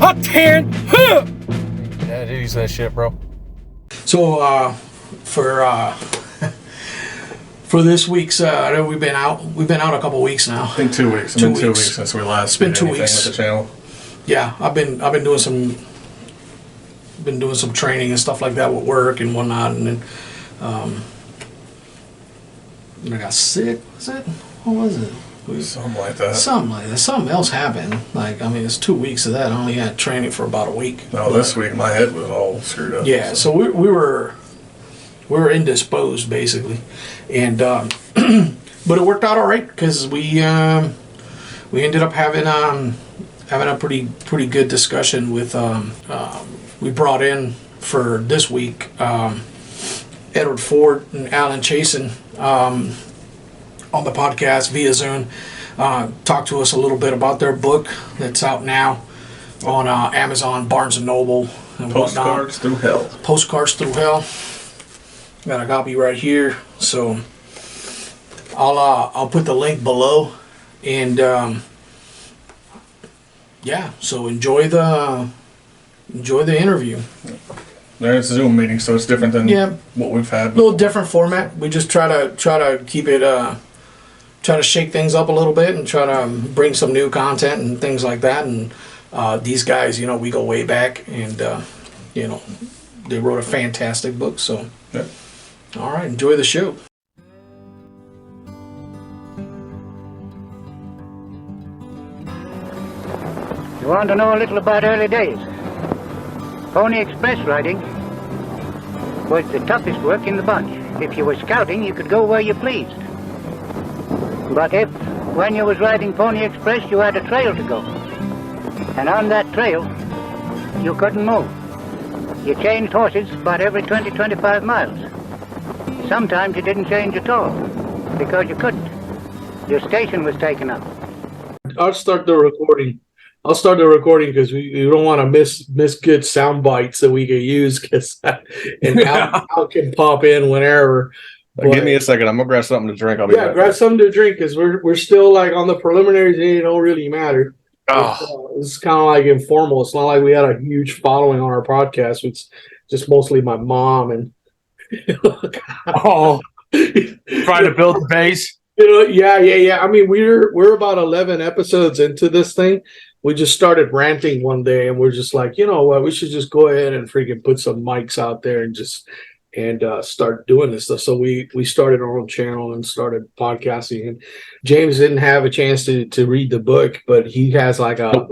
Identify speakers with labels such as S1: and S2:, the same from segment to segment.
S1: hot tan. Huh.
S2: Yeah, I do use that shit, bro.
S3: So for this week's, I know we've been out a couple weeks now.
S4: It's been 2 weeks. It's been 2 weeks since we last
S3: It's been
S4: did
S3: 2
S4: anything
S3: weeks
S4: with the channel.
S3: Yeah, I've been doing some training and stuff like that with work and whatnot, and then I got sick. Was it? What was it?
S4: Something like that.
S3: Something else happened. Like, I mean, it's 2 weeks of that. I only had training for about a week.
S4: No, this week my head was all screwed up.
S3: Yeah, so we were indisposed basically, and but it worked out all right because we ended up having a pretty good discussion with we brought in for this week Edward Ford and Alan Chiasson on the podcast via Zoom. Talked to us a little bit about their book that's out now on Amazon, Barnes and Noble, and
S4: Postcards Through Hell.
S3: Postcards Through Hell. Got a copy right here, so I'll put the link below, and yeah, so enjoy the interview.
S4: There's a Zoom meeting, so it's different than what we've had.
S3: A little different format. We just try to keep it try to shake things up a little bit and try to bring some new content and things like that. And these guys, you know, we go way back, and you know, they wrote a fantastic book. So
S4: yeah.
S3: All right, enjoy the show.
S5: You want to know a little about early days? Pony Express riding was the toughest work in the bunch. If you were scouting, you could go where you pleased. But if, when you was riding Pony Express, you had a trail to go, and on that trail, you couldn't move. You changed horses about every 20-25 miles. Sometimes you didn't change at all, because you couldn't. Your station was taken up.
S3: I'll start the recording because we don't want to miss good sound bites that we can use, and Al can pop in whenever.
S4: Give me a second. I'm gonna grab something to drink. I'll be right
S3: grab
S4: back.
S3: something to drink because we're still like on the preliminaries. It don't really matter. It's kind of like informal. It's not like we had a huge following on our podcast. It's just mostly my mom and
S1: trying to build the base.
S3: You know, yeah. I mean, we're about 11 episodes into this thing. We just started ranting one day, and we're just like, you know what? We should just go ahead and freaking put some mics out there and start doing this stuff. So we started our own channel and started podcasting. And James didn't have a chance to read the book, but he has like a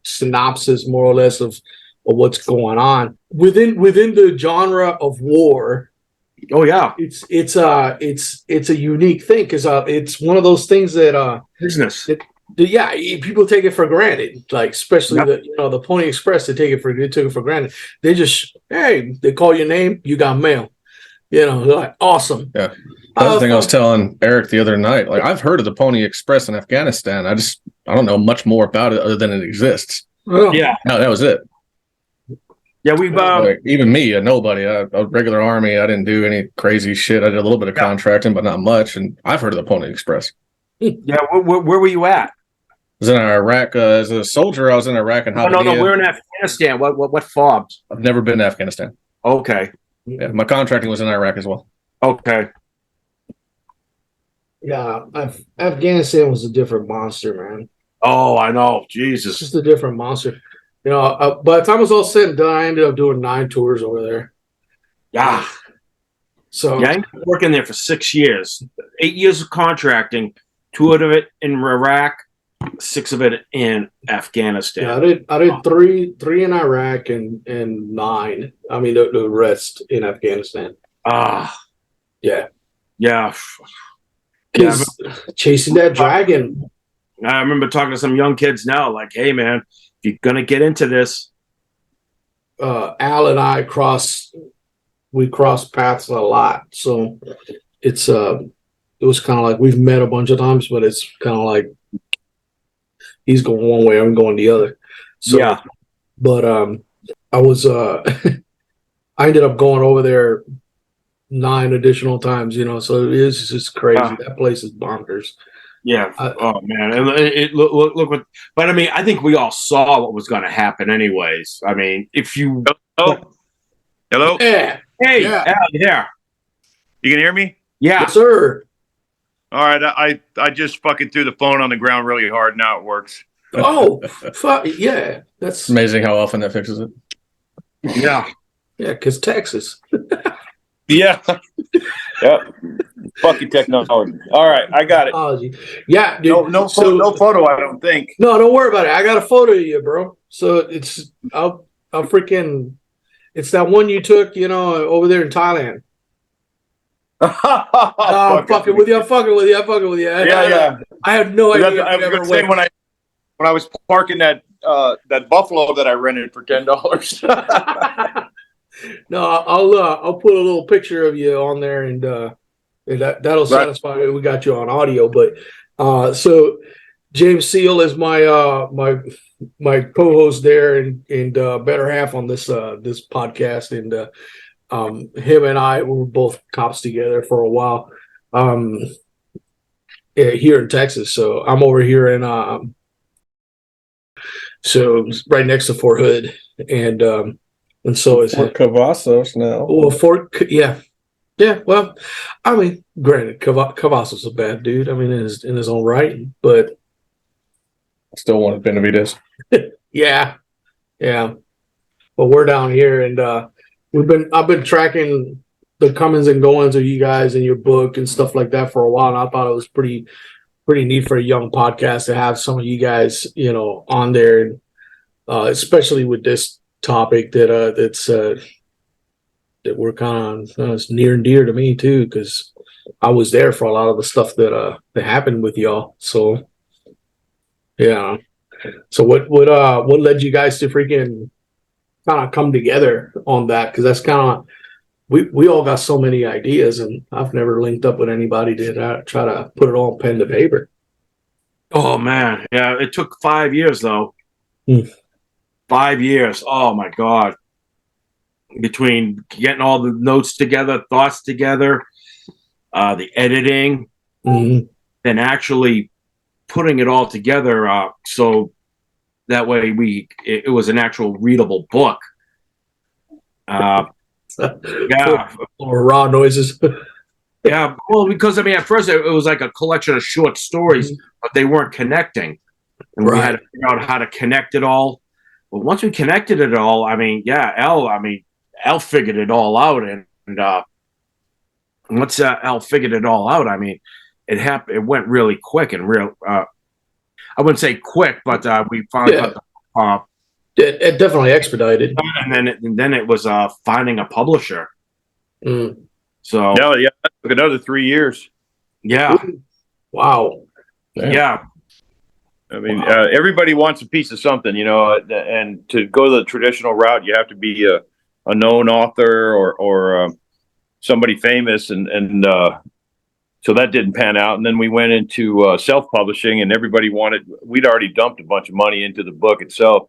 S3: synopsis, more or less, of what's going on within the genre of war.
S1: Oh yeah,
S3: it's a unique thing because it's one of those things that
S1: business.
S3: People take it for granted. Like especially the Pony Express, they took it for granted. They just they call your name, you got mail. You know, they're like awesome.
S4: Yeah. Another thing I was telling Eric the other night, like I've heard of the Pony Express in Afghanistan. I don't know much more about it other than it exists.
S3: Oh.
S1: Yeah,
S4: no, that was it.
S1: Yeah, we've
S4: like, even me, a nobody, a regular army. I didn't do any crazy shit. I did a little bit of contracting, but not much. And I've heard of the Pony Express.
S1: Yeah, where were you at?
S4: I was in Iraq as a soldier. I was in Iraq and
S1: no, we're in Afghanistan. What FOBs?
S4: I've never been to Afghanistan.
S1: Okay.
S4: Yeah, my contracting was in Iraq as well.
S1: Okay.
S3: Yeah, Afghanistan was a different monster, man.
S1: Oh, I know. Jesus.
S3: It's just a different monster. You know, by the time it was all said and done, I ended up doing 9 tours over there.
S1: Yeah.
S3: So
S1: I ended up working there for 6 years. 8 years of contracting, 2 of it in Iraq, 6 of it in Afghanistan.
S3: Yeah, I did three in Iraq and 9. I mean the rest in Afghanistan.
S1: Yeah.
S3: Because chasing that dragon.
S1: I remember talking to some young kids now, like, hey man, if you're gonna get into this,
S3: Al and I cross paths a lot, so it was kind of like we've met a bunch of times, but it's kind of like he's going one way, I'm going the other. So, yeah, but I was I ended up going over there 9 additional times, you know, so it is just crazy. That place is bonkers.
S1: Yeah. Oh man. And look what. But I mean, I think we all saw what was going to happen, anyways. I mean, if you.
S6: Hello.
S3: Yeah.
S1: Hey,
S3: Yeah.
S1: Al, yeah.
S6: You can hear me?
S1: Yeah.
S3: Yes, sir.
S6: All right. I just fucking threw the phone on the ground really hard. Now it works.
S3: Oh, fuck yeah. That's
S4: It's amazing how often that fixes it.
S1: Yeah.
S3: yeah, because Texas.
S6: Yeah. Yeah. Fucking technology. All right, I got it.
S3: Technology. Yeah, dude.
S6: No photo. I don't think.
S3: No, don't worry about it. I got a photo of you, bro. So it's I'll freaking it's that one you took, over there in Thailand. I'm fucking with you.
S6: Yeah.
S3: I have no idea.
S6: I was gonna say when I was parking that Buffalo that I rented for $10.
S3: No, I'll put a little picture of you on there, and that'll satisfy me. We got you on audio, but so James Seal is my co-host there and better half on this podcast, and him and I were both cops together for a while here in Texas. So I'm over here in so right next to Fort Hood, and so is
S4: Fort Cavazos now.
S3: Well, yeah. Well, I mean, granted, Cavazos a bad dude. I mean, in his own right, but
S4: Still wanted Benavides.
S3: yeah. But we're down here, and I've been tracking the comings and goings of you guys in your book and stuff like that for a while, and I thought it was pretty neat for a young podcast to have some of you guys, on there, especially with this topic that we're kind of near and dear to me too, because I was there for a lot of the stuff that happened with y'all. So yeah. So what led you guys to freaking kind of come together on that? Because that's kind of we all got so many ideas, and I've never linked up with anybody to try to put it all pen to paper.
S1: Oh man. Yeah. It took 5 years though. 5 years. Oh my God. Between getting all the notes together, thoughts together, the editing, and actually putting it all together, so that way it was an actual readable book. Yeah,
S3: Or raw noises.
S1: yeah. Well, because I mean, at first it was like a collection of short stories, but they weren't connecting, and we had to figure out how to connect it all. But once we connected it all, I mean, yeah, Al figured it all out, and once Al figured it all out, I mean, it happened. It went really quick and real. I wouldn't say quick, but we finally got
S3: it definitely expedited.
S1: and then it was finding a publisher. So
S6: Yeah. That took another 3 years.
S1: yeah,
S3: Wow.
S1: yeah.
S6: I mean, everybody wants a piece of something, and to go the traditional route, you have to be a known author or somebody famous, and so that didn't pan out. And then we went into self-publishing, and we'd already dumped a bunch of money into the book itself.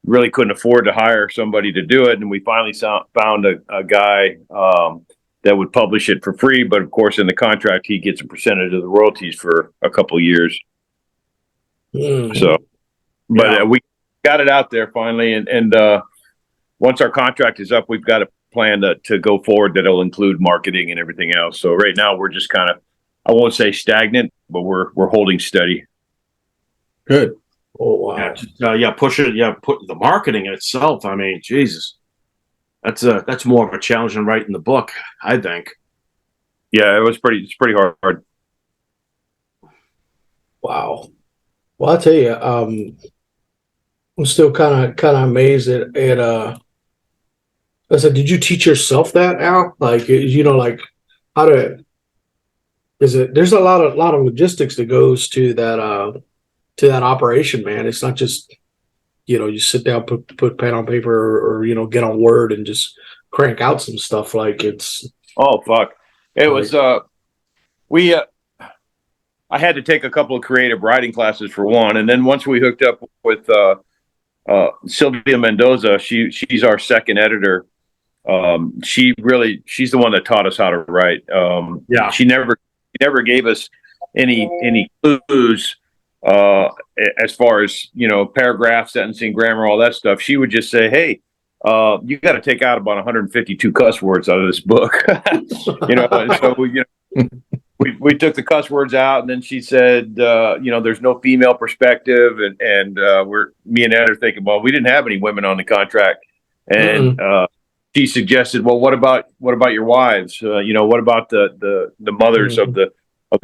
S6: Really couldn't afford to hire somebody to do it, and we finally found a guy that would publish it for free. But of course, in the contract, he gets a percentage of the royalties for a couple of years. So, but we got it out there finally, and once our contract is up, we've got a plan to go forward that'll include marketing and everything else. So right now we're just kind of, I won't say stagnant, but we're holding steady.
S4: Good.
S3: Oh wow.
S1: Push it. Yeah, put the marketing itself. I mean, Jesus, that's more of a challenge than writing the book, I think.
S6: Yeah, it's pretty hard.
S3: Wow. Well, I'll tell you, I'm still kind of amazed at I said, did you teach yourself that, Al? Like, like how to? There's a lot of logistics that goes to that operation, man. It's not just you sit down, put pen on paper, or get on Word and just crank out some stuff. Like it's.
S6: Oh fuck! It was I had to take a couple of creative writing classes for one, and then once we hooked up with Sylvia Mendoza, she's our second editor. She's the one that taught us how to write. She never gave us any clues as far as, you know, paragraph, sentencing, grammar, all that stuff. She would just say, "Hey, you got to take out about 152 cuss words out of this book." You know, and so we took the cuss words out, and then she said, you know, there's no female perspective, and me and Ed are thinking, well, we didn't have any women on the contract, and she suggested, well, what about your wives? You know, what about the mothers of the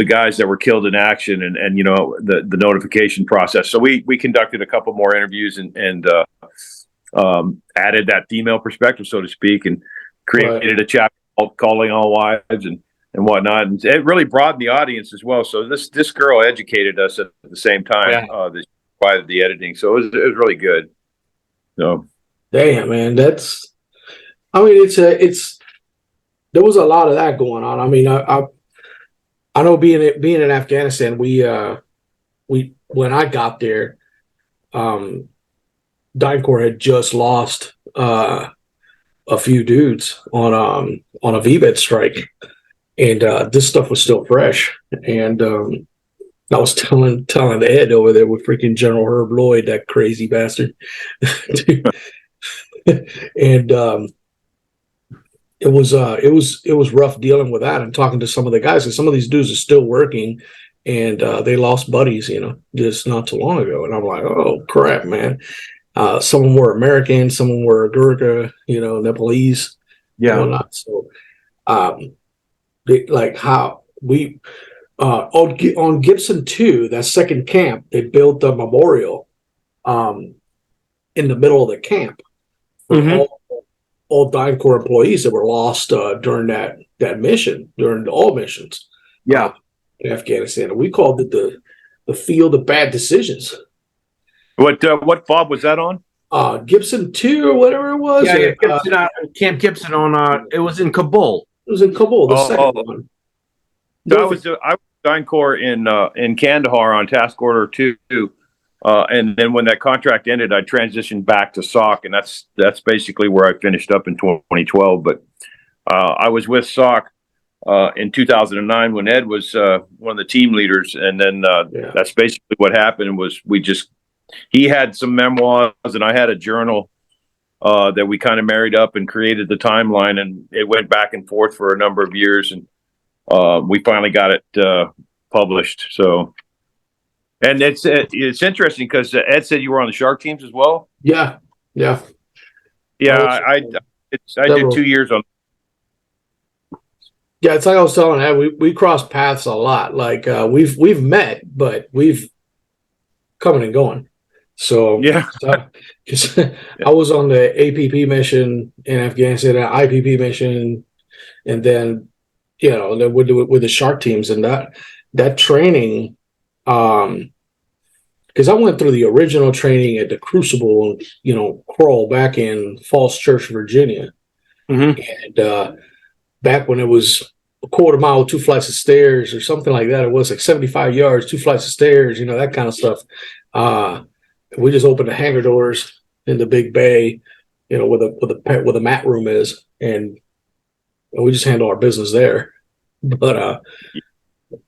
S6: guys that were killed in action, and you know, the notification process. So we conducted a couple more interviews and added that female perspective, so to speak, and created a chapter called "Calling All Wives" and whatnot, and it really broadened the audience as well. So this girl educated us at the same time by the editing, so it was really good. So,
S3: damn, man, it's there was a lot of that going on. I mean, I know being in Afghanistan, we when I got there, DynCorp had just lost a few dudes on a VBET strike, and this stuff was still fresh. And I was telling Ed over there with freaking General Herb Lloyd, that crazy bastard, and it was rough dealing with that and talking to some of the guys, and some of these dudes are still working, and they lost buddies, you know, just not too long ago. And I'm like, oh crap, man. Some of them were American, some of them were Gurkha, you know, Nepalese, and whatnot. So, like how we on Gibson 2, that second camp, they built a memorial in the middle of the camp for all DynCorp employees that were lost during that mission, during all missions. In Afghanistan. And we called it the field of bad decisions.
S6: What fob was that on?
S3: Gibson 2 or whatever it was.
S1: Yeah, Gibson, Camp Gibson on it was in Kabul.
S3: It was in Kabul, the second one.
S6: So I was DynCorp in Kandahar on task order 2. And then when that contract ended, I transitioned back to SOC, and that's basically where I finished up in 2012. But I was with SOC in 2009 when Ed was one of the team leaders, and then that's basically what happened. Was he had some memoirs, and I had a journal that we kind of married up and created the timeline, and it went back and forth for a number of years, and we finally got it published. So. And it's interesting because Ed said you were on the Shark teams as well.
S3: Yeah.
S6: I did 2 years on.
S3: Yeah, it's like I was telling Ed, we cross paths a lot. Like we've met, but we've coming and going. So because I was on the APP mission in Afghanistan, an IPP mission, and then you know with the Shark teams, and that training. Because I went through the original training at the Crucible, you know, crawl back in Falls Church, Virginia, and back when it was a quarter mile, 2 flights of stairs or something like that. It was like 75 yards, 2 flights of stairs, you know, that kind of stuff. We just opened the hangar doors in the big bay, you know, where the mat room is, and we just handle our business there. But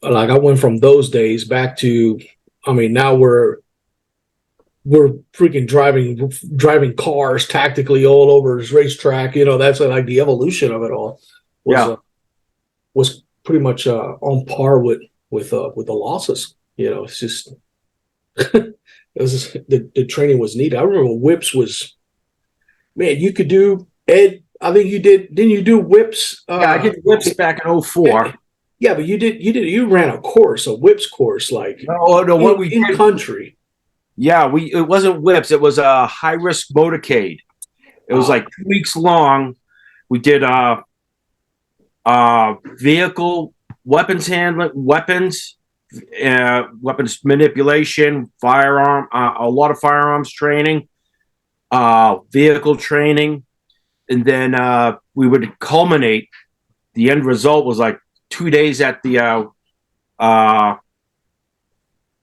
S3: like I went from those days back to, I mean, now we're freaking driving cars tactically all over this racetrack. You know, that's like the evolution of it all. Was pretty much on par with the losses. You know, it's just the training was neat. I remember whips was, man, you could do, Ed. I think you did. Didn't you do whips?
S1: I did whips back in 04.
S3: Yeah, but you ran a course, a whips course, like
S1: what we
S3: in
S1: did,
S3: country.
S1: Yeah, it wasn't whips, it was a high risk motorcade. It was like 2 weeks long. We did vehicle weapons handling, weapons manipulation, firearm, a lot of firearms training, vehicle training, and then we would culminate. The end result was like 2 days at the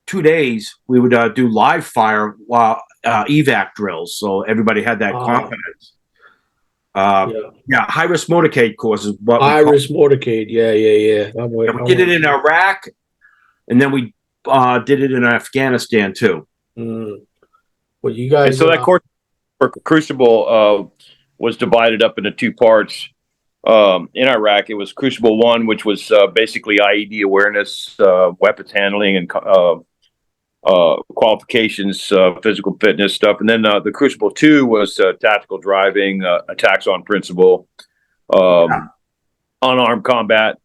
S1: 2 days we would do live fire evac drills, so everybody had that confidence. High risk motorcade courses.
S3: High risk motorcade, yeah.
S1: We did it in Iraq, and then we did it in Afghanistan too.
S3: Well, you guys.
S6: And so that course for Crucible was divided up into two parts. In Iraq, it was Crucible 1, which was basically IED awareness, weapons handling, and qualifications, physical fitness stuff. And then the Crucible 2 was tactical driving, attacks on principle, unarmed combat,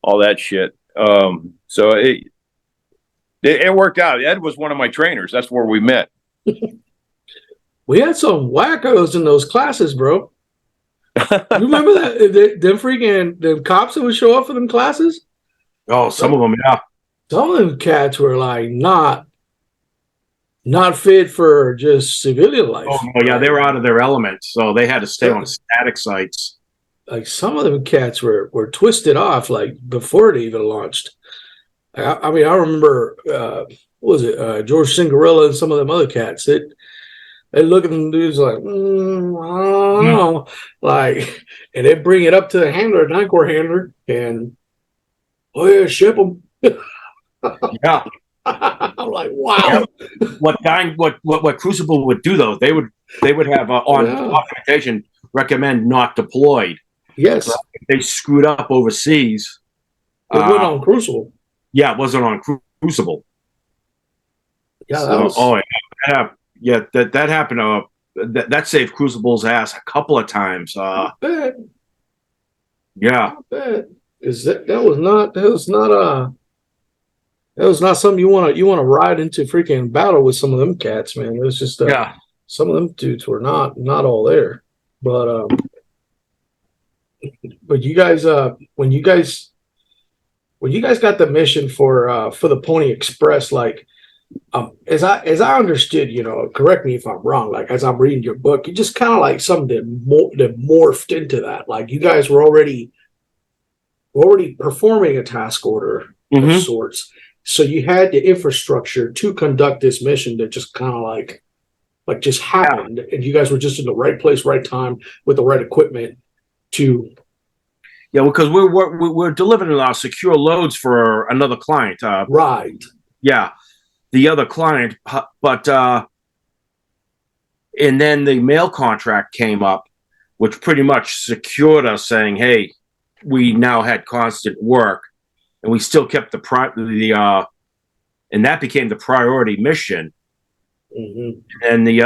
S6: all that shit. So it worked out. Ed was one of my trainers. That's where we met.
S3: We had some wackos in those classes, bro. You remember that? Them freaking the cops that would show up for them classes?
S1: Oh, some of them, yeah.
S3: Some of them cats were like not fit for just civilian life.
S1: Oh, yeah, they were out of their element, so they had to stay on static sites.
S3: Like some of them cats were twisted off like before they even launched. I mean, I remember what was it George Cinderella and some of them other cats. They look at them dudes like, I don't know, like, and they bring it up to the handler, Ninth Corps handler, and oh yeah, ship them.
S1: Yeah.
S3: I'm like, wow.
S1: What Crucible would do though, they would have on documentation recommend not deployed.
S3: Yes.
S1: So if they screwed up overseas.
S3: It went on Crucible.
S1: Yeah, it wasn't on Crucible.
S3: Yeah.
S1: So, that happened. That saved Crucible's ass a couple of times.
S3: Not bad.
S1: Yeah.
S3: Not bad. That was not something you want to ride into freaking battle with some of them cats, man. It was just some of them dudes were not all there. But you guys when you guys got the mission for the Pony Express, like as I understood, correct me if I'm wrong, like as I'm reading your book, you just kind of like something that morphed into that. Like you guys were already performing a task order of sorts. So you had the infrastructure to conduct this mission that just kind of like just happened, and you guys were just in the right place, right time, with the right equipment to.
S1: Yeah, because we're delivering our secure loads for another client.
S3: Right.
S1: Yeah, the other client, but and then the mail contract came up, which pretty much secured us, saying, "Hey, we now had constant work." And we still kept and that became the priority mission. And the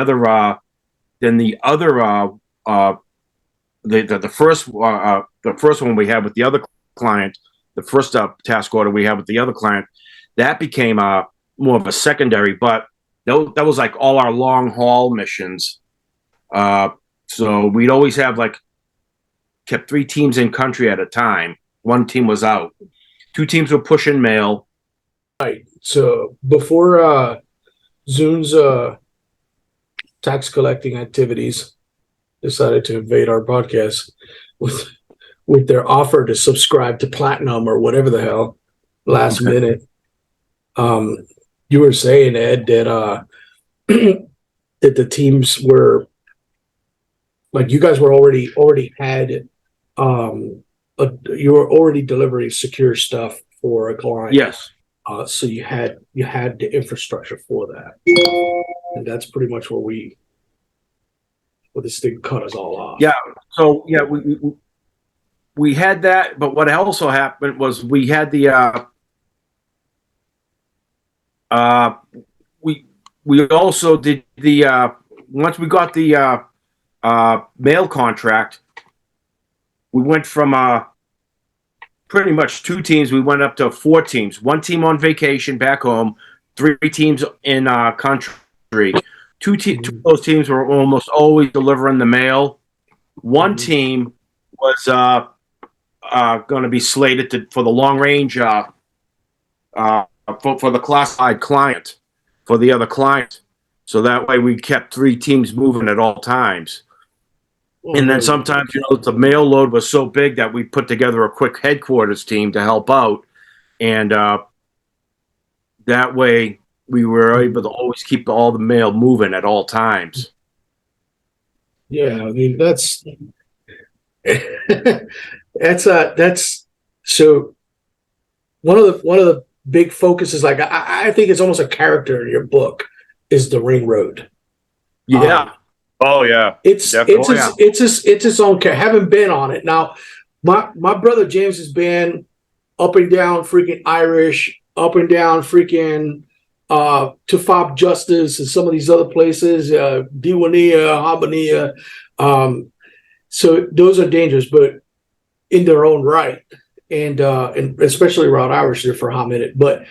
S1: first one we had with the other client, the first task order we had with the other client, that became more of a secondary. But that was like all our long haul missions. So we'd always have kept 3 teams in country at a time. 1 team was out. 2 teams were pushing mail.
S3: Right. So before Zune's tax collecting activities decided to invade our podcast with their offer to subscribe to Platinum or whatever the hell last minute, you were saying, Ed, that that the teams were like you guys were already had you were already delivering secure stuff for a client.
S1: Yes.
S3: So you had the infrastructure for that, and that's pretty much where this thing cut us all off.
S1: Yeah. So yeah, we had that, but what also happened was we had the we also did the once we got the mail contract. We went from pretty much 2 teams. We went up to 4 teams. 1 team on vacation back home, 3 teams in country. 2 of those teams were almost always delivering the mail. 1 team was going to be slated for the long range for the classified client, for the other client. So that way we kept 3 teams moving at all times. And then sometimes, the mail load was so big that we put together a quick headquarters team to help out. And that way we were able to always keep all the mail moving at all times.
S3: Yeah, I mean, that's so one of the big focus is like I think it's almost a character in your book is the ring road.
S1: Yeah.
S6: Oh yeah.
S3: It's
S6: Definitely.
S3: it's its own character. Haven't been on it now. My brother James has been up and down freaking Irish, up and down freaking to Fob Justice and some of these other places, Diwania, Habania. So those are dangerous, but in their own right, and especially around Irish there for a hot minute. But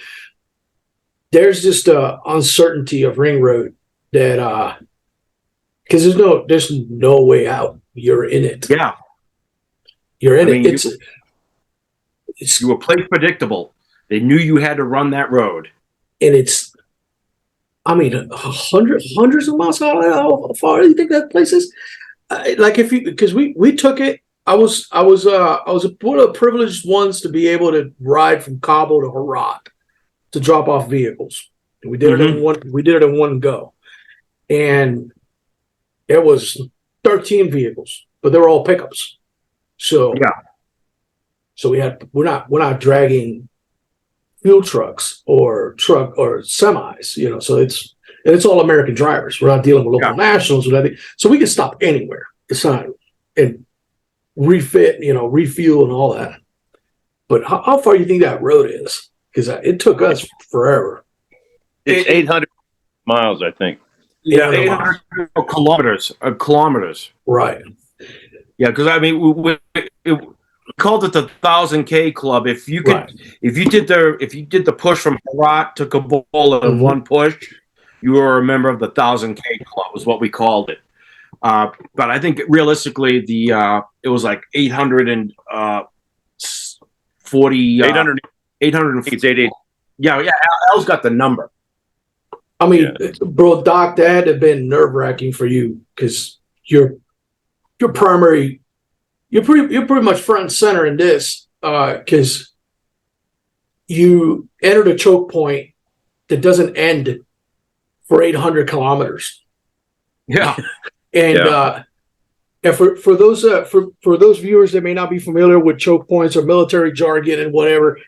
S3: there's just uncertainty of ring road that because there's no way out. You're in it.
S1: Yeah.
S3: You're in
S1: I mean,
S3: it.
S1: you were played predictable. They knew you had to run that road.
S3: And it's, I mean, hundreds of miles out. How far do you think that place is? Like if you, because we took it. I was one of the privileged ones to be able to ride from Cabo to Herat to drop off vehicles. And we did it in one. We did it in one go, and it was 13 vehicles, but they were all pickups. So
S1: Yeah.
S3: So we're not dragging fuel trucks or semis, you know. So it's all American drivers. We're not dealing with local nationals or anything. So we can stop anywhere. It's not and refit, you know, refuel and all that. But how far do you think that road is? Because it took us forever.
S6: It's 800 miles, I think.
S1: Yeah, 800 kilometers.
S3: Right.
S1: Yeah, because I mean, we called it the 1,000K club. If you could, if you did the push from Herat to Kabul in one push, you were a member of the 1,000K club. Was what we called it. But I think realistically, it was like 840.
S6: 800.
S1: 800.
S6: It's 88.
S3: Yeah.
S1: Al's got the number.
S3: I mean, bro, Doc, that had to have been nerve-wracking for you because you're pretty much front and center in this because you entered a choke point that doesn't end for 800 kilometers.
S1: Yeah.
S3: And for those viewers that may not be familiar with choke points or military jargon and whatever,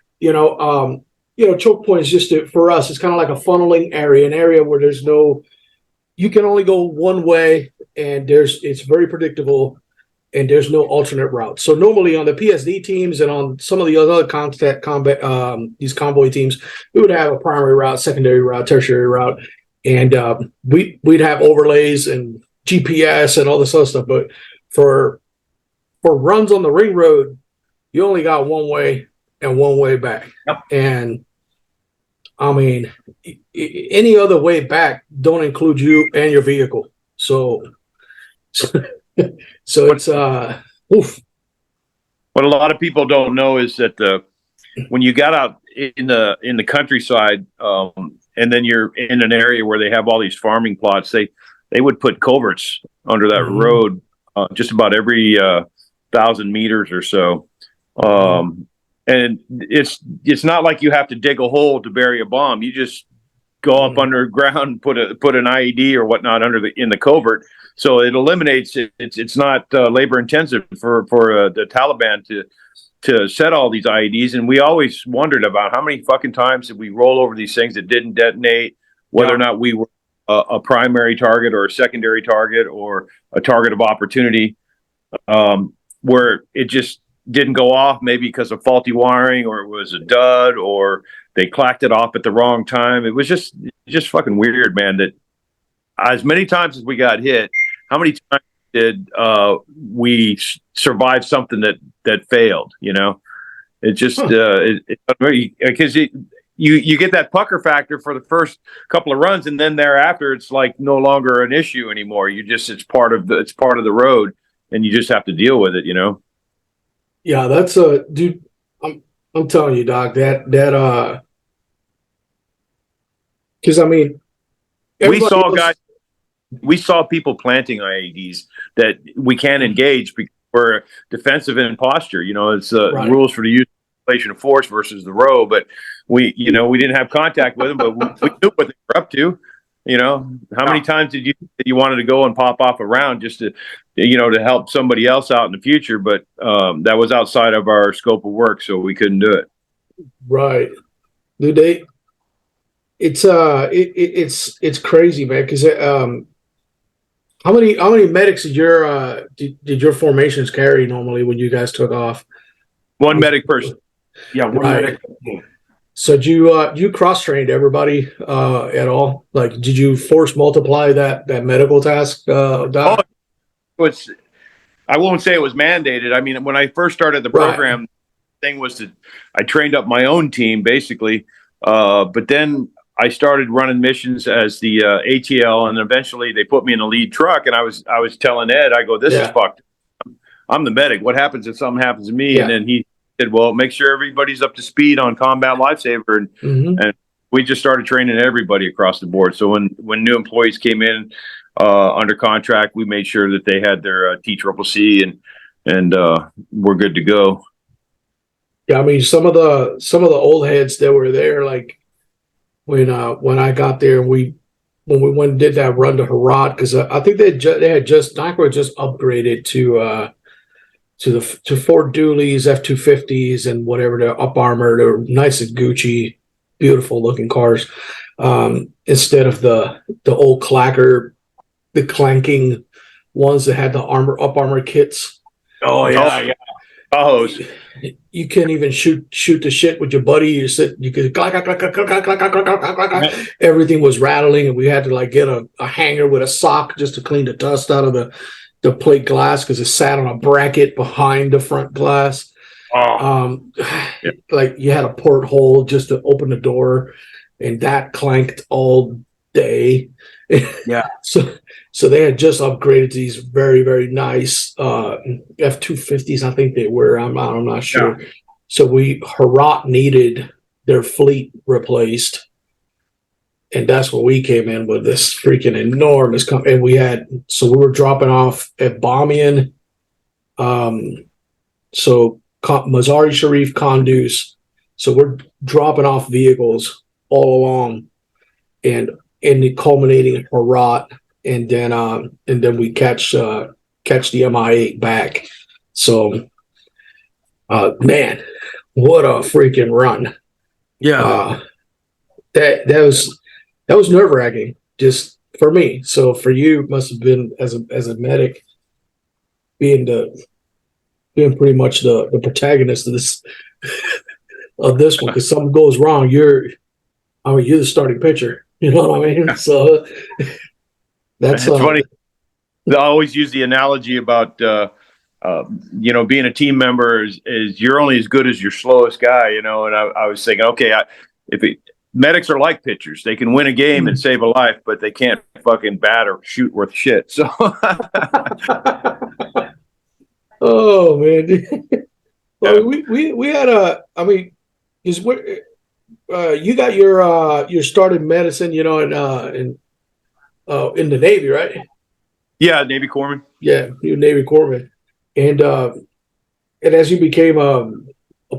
S3: choke point is just for us. It's kind of like a funneling area, an area where you can only go one way, and it's very predictable, and there's no alternate route. So normally on the PSD teams and on some of the other these convoy teams, we would have a primary route, secondary route, tertiary route, and we'd have overlays and GPS and all this other stuff. But for runs on the ring road, you only got one way and one way back.
S1: Yep. And
S3: I mean, any other way back don't include you and your vehicle. So it's oof.
S6: What a lot of people don't know is that when you got out in the countryside, and then you're in an area where they have all these farming plots, they would put culverts under that road just about every 1,000 meters or so. And it's not like you have to dig a hole to bury a bomb. You just go up underground, put an IED or whatnot in the culvert. So it eliminates it. It's not labor intensive for the Taliban to set all these IEDs. And we always wondered about how many fucking times did we roll over these things that didn't detonate, whether or not we were a primary target or a secondary target or a target of opportunity, where it just didn't go off, maybe because of faulty wiring, or it was a dud, or they clacked it off at the wrong time. It was just fucking weird, man. That as many times as we got hit, how many times did we survive something that failed? You know, it just because you get that pucker factor for the first couple of runs, and then thereafter it's like no longer an issue anymore. It's part of the road, and you just have to deal with it. You know.
S3: Yeah, that's dude. I'm telling you, Doc, that because I mean,
S6: we saw people planting IEDs that we can't engage because we're defensive in posture. You know, it's rules for the use of force versus the row, but we didn't have contact with them, but we knew what they were up to. You know, how many times did you wanted to go and pop off a round just to help somebody else out in the future? But that was outside of our scope of work, so we couldn't do it.
S3: Right. Dude, it's crazy, man. Because how many medics did your formations carry normally when you guys took off?
S6: One medic person.
S1: Yeah, one
S3: Right.
S1: medic.
S3: So did you cross trained everybody at all? Like, did you force multiply that medical task? Doc?
S6: It's, I won't say it was mandated. I mean, when I first started the program, thing was that I trained up my own team basically, but then I started running missions as the ATL, and eventually they put me in a lead truck. And I was telling Ed, I go, "This is fucked. I'm the medic. What happens if something happens to me?" And then he said, "Well, make sure everybody's up to speed on combat lifesaver." And we just started training everybody across the board. So when new employees came in under contract, we made sure that they had their TCCC and we're good to go.
S3: Yeah, I mean, some of the old heads that were there, like when I got there, when we went and did that run to Herat, because I think they had just NICRA just upgraded to Fort Dooley's F-250s and whatever, they're up armored, they're nice and Gucci, beautiful looking cars, instead of the old clacker, the clanking ones that had the up armor kits.
S1: Oh yeah.
S6: Tahoes.
S3: You can't even shoot the shit with your buddy. You could everything was rattling, and we had to like get a hanger with a sock just to clean the dust out of the plate glass because it sat on a bracket behind the front glass. Like you had a porthole just to open the door, and that clanked all day.
S1: Yeah.
S3: So they had just upgraded to these very, very nice F-250s. I think they were. I'm not sure. Yeah. So Herat needed their fleet replaced, and that's when we came in with this freaking enormous and we were dropping off at Bamiyan, so Mazar-i Sharif, Kunduz. So we're dropping off vehicles all along, and culminating in Herat. And then we catch the Mi-8 back. So, man, what a freaking run!
S1: Yeah,
S3: that was nerve wracking, just for me. So for you, it must have been as a medic, being pretty much the protagonist of this one. Because something goes wrong, you're the starting pitcher. You know what I mean? So. That's
S6: funny. I always use the analogy about being a team member is you're only as good as your slowest guy, and I was thinking, okay, medics are like pitchers. They can win a game and save a life, but they can't fucking bat or shoot worth shit. So
S3: oh man. Well, we had you got your start in medicine, in the Navy, right?
S6: Yeah, Navy Corpsman.
S3: Yeah, you're Navy Corpsman, and as you became a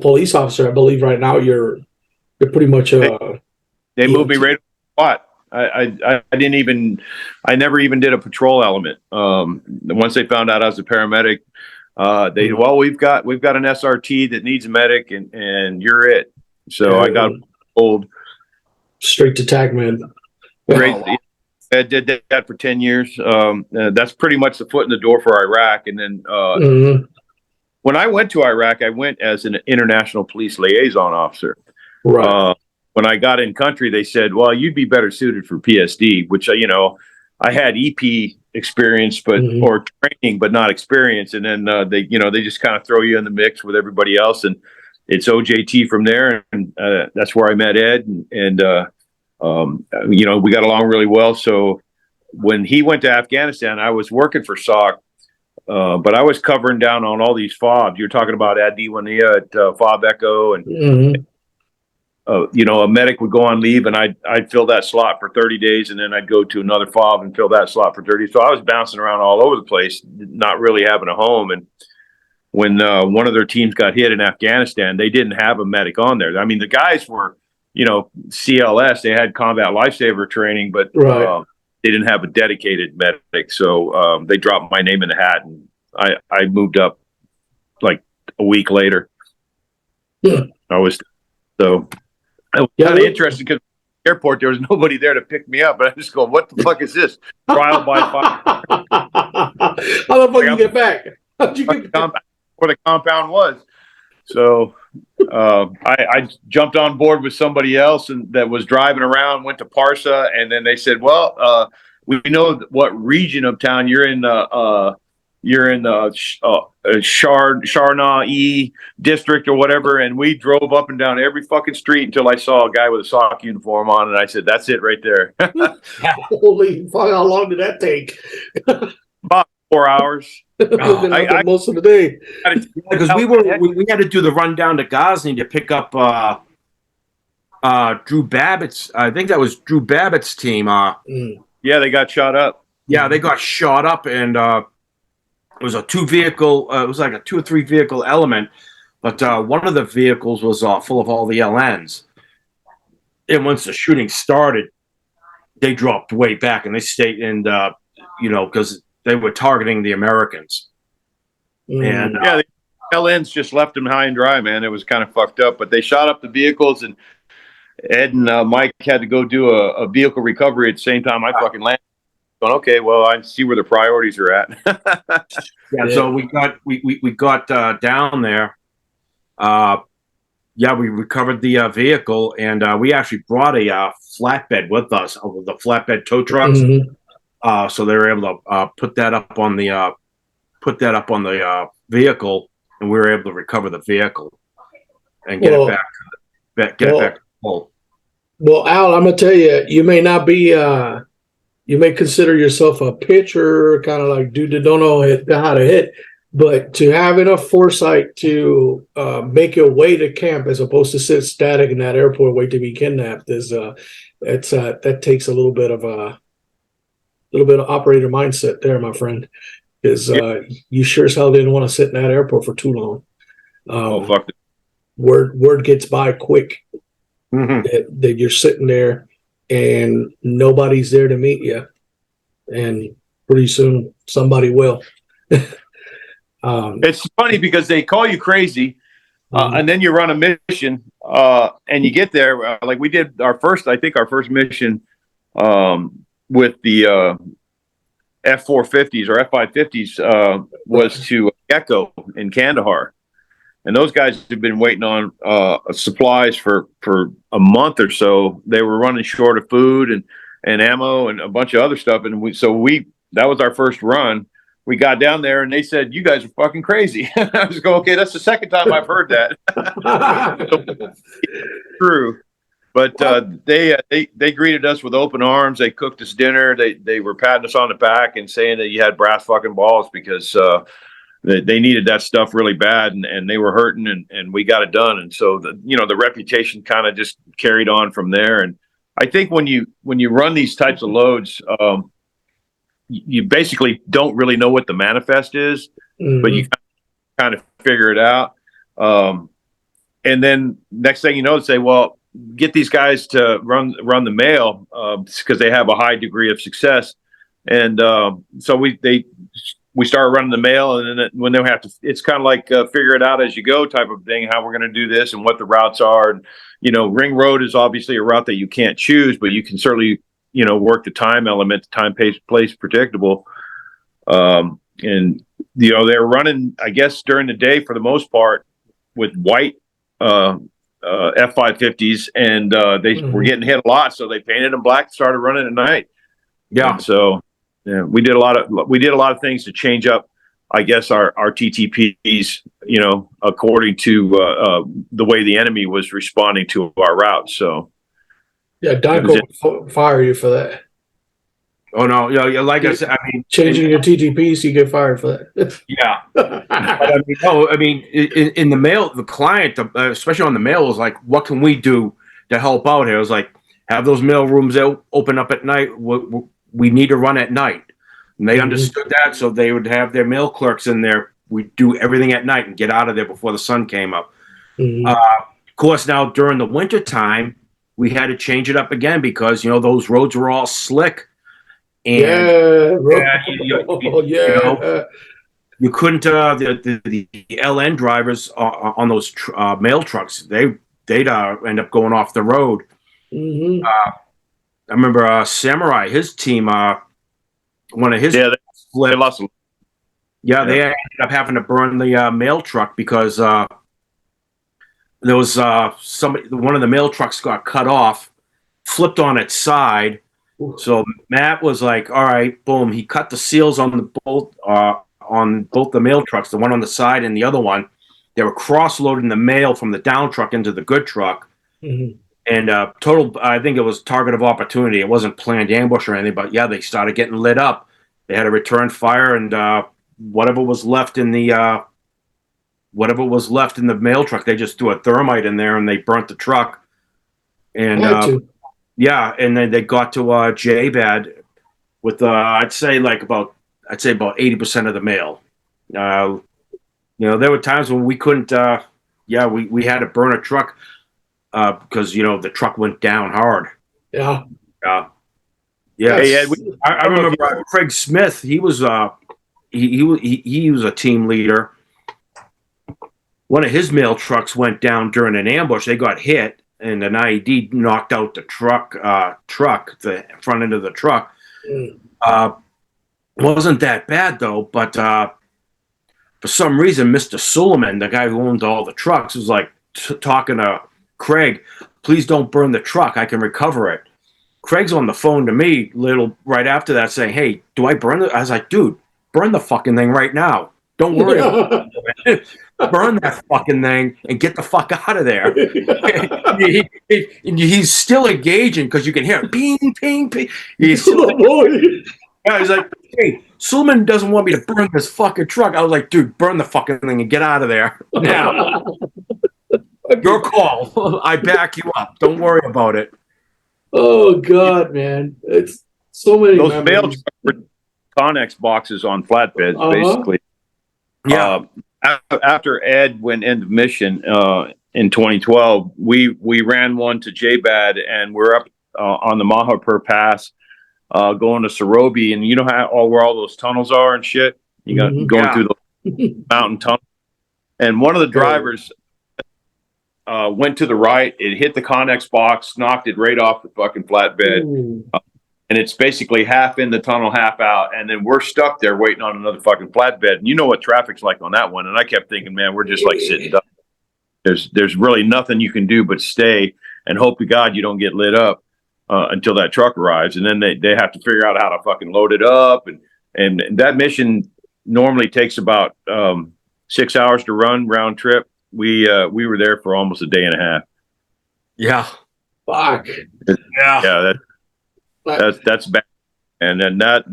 S3: police officer, I believe right now you're pretty much
S6: they moved me right to the spot. I never even did a patrol element. Once they found out I was a paramedic, we've got an SRT that needs a medic, and you're it. So I got old
S3: straight to tagman.
S6: Great. I did that for 10 years. That's pretty much the foot in the door for Iraq. And then when I went to Iraq, I went as an international police liaison officer.
S3: Right.
S6: When I got in country, they said, well, you'd be better suited for PSD, which, I had EP experience, or training, but not experience. And then they just kind of throw you in the mix with everybody else. And it's OJT from there. And that's where I met Ed. We got along really well. So when he went to Afghanistan, I was working for SOC, but I was covering down on all these FOBs. You're talking about at Diwania at FOB Echo, and a medic would go on leave, and I'd fill that slot for 30 days, and then I'd go to another FOB and fill that slot for 30. So I was bouncing around all over the place, not really having a home. And when one of their teams got hit in Afghanistan, they didn't have a medic on there. I mean, the guys were, CLS, they had combat lifesaver training, but they didn't have a dedicated medic. So they dropped my name in the hat, and I moved up like a week later.
S3: Yeah.
S6: It was kind of interesting because airport there was nobody there to pick me up, but I just go, what the fuck is this? Trial by fire.
S3: How the fuck you get back? How'd you get back?
S6: Where the compound was. So I jumped on board with somebody else and that was driving around, went to Parsa, and then they said, well, we know what region of town you're in. You're in the Sharna district or whatever, and we drove up and down every fucking street until I saw a guy with a sock uniform on, and I said, "That's it right there."
S3: Holy fuck! How long did that take?
S6: About 4 hours.
S3: I most of the day
S1: because we had to do the run down to Ghazni to pick up Drew Babbitt's. I think that was Drew Babbitt's team.
S6: Yeah, they got shot up.
S1: Yeah, they got shot up, and it was a 2-vehicle. It was like a 2 or 3 vehicle element, but one of the vehicles was full of all the LNs. And once the shooting started, they dropped way back, and they stayed, and because they were targeting the Americans. And
S6: yeah, the LNs just left them high and dry, man. It was kind of fucked up, but they shot up the vehicles, and Ed and Mike had to go do a vehicle recovery at the same time I fucking landed. Going, okay, well, I see where the priorities are at.
S1: So we got down there. We recovered the vehicle, and we actually brought a flatbed with us, the flatbed tow trucks. So they were able to put that up on the vehicle, and we were able to recover the vehicle and get it back to full.
S3: Well, Al, I'm gonna tell you, you may not be. You may consider yourself a pitcher, kind of like dude that don't know how to hit, but to have enough foresight to make your way to camp as opposed to sit static in that airport wait to be kidnapped that takes a little bit of operator mindset there, my friend, because you sure as hell didn't want to sit in that airport for too long.
S6: Fuck it.
S3: Word gets by quick that you're sitting there and nobody's there to meet you, and pretty soon somebody will.
S6: It's funny because they call you crazy, and then you run a mission, and you get there. Like we did our first mission with the F-450s or F-550s was to Echo in Kandahar. And those guys have been waiting on supplies for a month or so. They were running short of food and ammo and a bunch of other stuff. And that was our first run. We got down there and they said, "You guys are fucking crazy." I was going, okay, that's the second time I've heard that. True. But they greeted us with open arms. They cooked us dinner. They were patting us on the back and saying that you had brass fucking balls because they needed that stuff really bad, and they were hurting, and we got it done. And so the reputation kind of just carried on from there. And I think when you run these types of loads, you basically don't really know what the manifest is, but you kind of figure it out. And then next thing you know, say, well, get these guys to run the mail because they have a high degree of success. And so we started running the mail, and then when they have to, it's kind of like figure it out as you go type of thing, how we're going to do this and what the routes are. And, Ring Road is obviously a route that you can't choose, but you can certainly, work the time element, time, pace, place, predictable. And, they were running, I guess, during the day for the most part with white F-550s, and they were getting hit a lot. So they painted them black, started running at night. Yeah. And so, yeah, we did a lot of things to change up, I guess, our TTPs, according to the way the enemy was responding to our route. So, yeah,
S3: Donko would fire you for that.
S1: Oh no, like I said, I mean,
S3: changing your TTPs, you get fired for that.
S1: Yeah, but in the mail, the client, especially on the mail, was like, "What can we do to help out here?" It was like, have those mail rooms open up at night. We need to run at night. And they understood that, so they would have their mail clerks in there. We'd do everything at night and get out of there before the sun came up. Of course, now during the winter time, we had to change it up again because, those roads were all slick. And you couldn't, the LN drivers on those mail trucks, they they'd end up going off the road.
S7: Mm-hmm.
S1: I remember Samurai, his team, one of his
S6: Yeah, they
S1: flipped.
S6: lost.
S1: Yeah, they ended up having to burn the mail truck because there was one of the mail trucks got cut off, flipped on its side. So Matt was like, "All right, boom." He cut the seals on both the mail trucks, the one on the side and the other one. They were cross-loading the mail from the down truck into the good truck.
S7: Mm-hmm.
S1: And total, I think it was target of opportunity. It wasn't planned ambush or anything, but yeah, they started getting lit up. They had to return fire, and whatever was left in the mail truck, they just threw a thermite in there and they burnt the truck. And yeah, and then they got to JBAD with I'd say about 80% of the mail. There were times when we couldn't. We had to burn a truck because the truck went down hard.
S7: Yeah.
S1: Yeah.
S6: Hey, Ed,
S1: I remember Craig Smith. He was he was a team leader. One of his mail trucks went down during an ambush. They got hit, and an IED knocked out the the front end of the truck. Wasn't that bad though, but for some reason, Mr. Suleiman, the guy who owned all the trucks, was like talking to Craig, "Please don't burn the truck. I can recover it." Craig's on the phone to me right after that saying, "Hey, do I burn it?" I was like, "Dude, burn the fucking thing right now. Don't worry about it. Burn that fucking thing and get the fuck out of there." He's still engaging because you can hear it. Ping, ping, ping. He's like, "Hey, Suleiman doesn't want me to burn this fucking truck." I was like, "Dude, burn the fucking thing and get out of there now." Your call. I back you up. Don't worry about it.
S7: Oh God, man! It's so many.
S6: Those
S7: memories.
S6: mail trucks were Connex boxes on flatbeds, basically.
S1: Yeah.
S6: After Ed went into mission in 2012, we ran one to JBAD, and we're up on the Mahapur Pass, going to Sorobi, and you know where all those tunnels are and shit. You got going through the mountain tunnel, and one of the drivers went to the right. It hit the Connex box, knocked it right off the fucking flatbed. And it's basically half in the tunnel, half out. And then we're stuck there waiting on another fucking flatbed. And you know what traffic's like on that one. And I kept thinking, man, we're just like sitting ducks. There's really nothing you can do but stay and hope to God you don't get lit up until that truck arrives. And then they have to figure out how to fucking load it up. And that mission normally takes about 6 hours to run round trip. We were there for almost a day and a half.
S1: Yeah.
S7: Fuck.
S6: Yeah. That's bad. And then that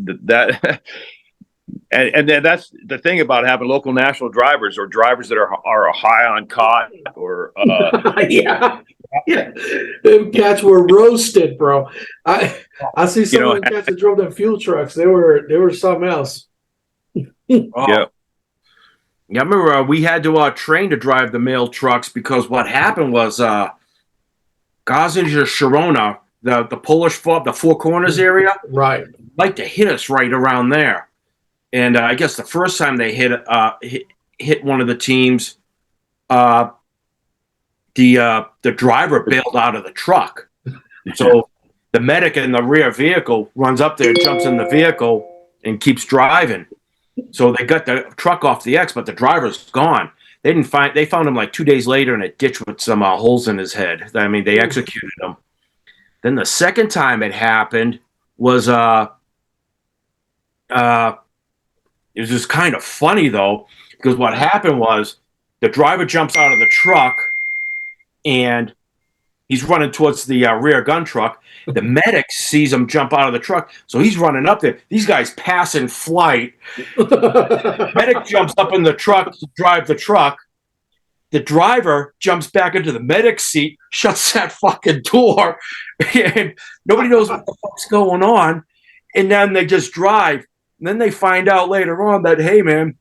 S6: and then that's the thing about having local national drivers or drivers that are high on cot or
S7: yeah. Them cats were roasted, bro. I see some of the cats that drove them fuel trucks. They were something else.
S6: Yeah.
S1: Yeah, I remember we had to train to drive the mail trucks because what happened was Gazinja Sharona, the Polish fob, the Four Corners area,
S7: right,
S1: like to hit us right around there. And I guess the first time they hit one of the teams, the driver bailed out of the truck. So the medic in the rear vehicle runs up there, jumps in the vehicle, and keeps driving. So they got the truck off the X, but the driver's gone. They found him like 2 days later in a ditch with some holes in his head. I mean, they executed him. Then the second time it happened was it was just kind of funny though, because what happened was the driver jumps out of the truck and he's running towards the rear gun truck. The medic sees him jump out of the truck, so he's running up there. These guys pass in flight. Medic jumps up in the truck to drive the truck. The driver jumps back into the medic's seat, shuts that fucking door, and nobody knows what the fuck's going on. And then they just drive. And then they find out later on that, hey, man,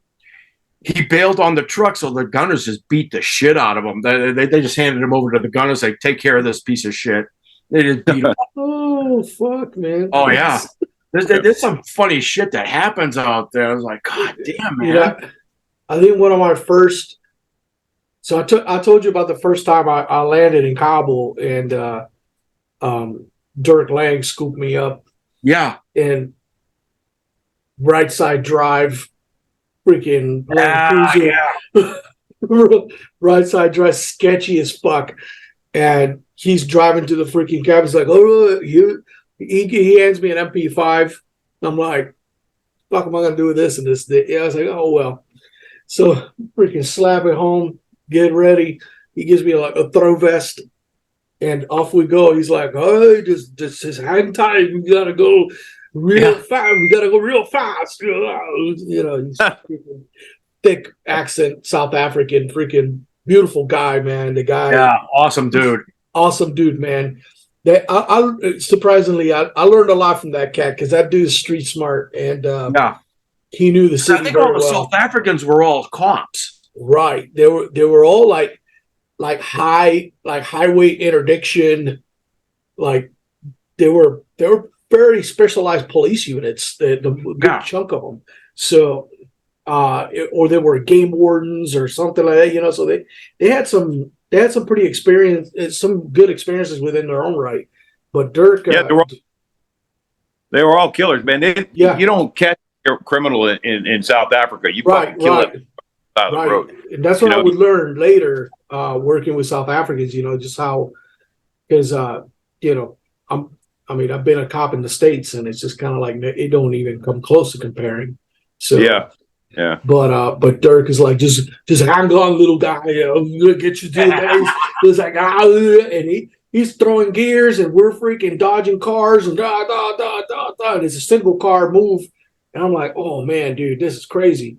S1: he bailed on the truck, so the gunners just beat the shit out of him. They just handed him over to the gunners, like, take care of this piece of shit. They just beat him.
S7: Oh, fuck, man.
S1: Oh, yeah. There's some funny shit that happens out there. I was like, God damn, man.
S7: I think one of my first So I told you about the first time I landed in Kabul, and Dirk Lang scooped me up.
S1: Yeah.
S7: And right side drive, freaking Land Cruiser. Right side drive, sketchy as fuck. And he's driving to the freaking cab. He's like, oh, he hands me an MP5. I'm like, fuck am I gonna do with this and this? Yeah, I was like, oh well. So freaking slap it home, get ready. He gives me like a throw vest, and off we go. He's like, oh, just hang tight. We gotta go real fast. We gotta go real fast. You know, he's freaking thick accent, South African, freaking beautiful guy, man. The guy,
S1: awesome dude, man. That I surprisingly, I learned a lot from that cat because that dude's street smart, and he knew the city. I think all the South Africans were all cops,
S7: right? They were all like highway interdiction, like they were very specialized police units. The good chunk of them. So, or they were game wardens or something like that. You know, so they had some pretty some good experiences within their own right. But Dirk,
S6: they were all killers, man. You don't catch a criminal in South Africa. You fucking kill it out of the road.
S7: And that's what I would learn later, working with South Africans. You know, just how, because you know, I've been a cop in the States, and it's just kind of like it don't even come close to comparing. So yeah. But Dirk is like, just hang on, little guy. You know, we're gonna get you through the He's like, and he's throwing gears, and we're freaking dodging cars, and and it's a single car move, and I'm like, oh man, dude, this is crazy.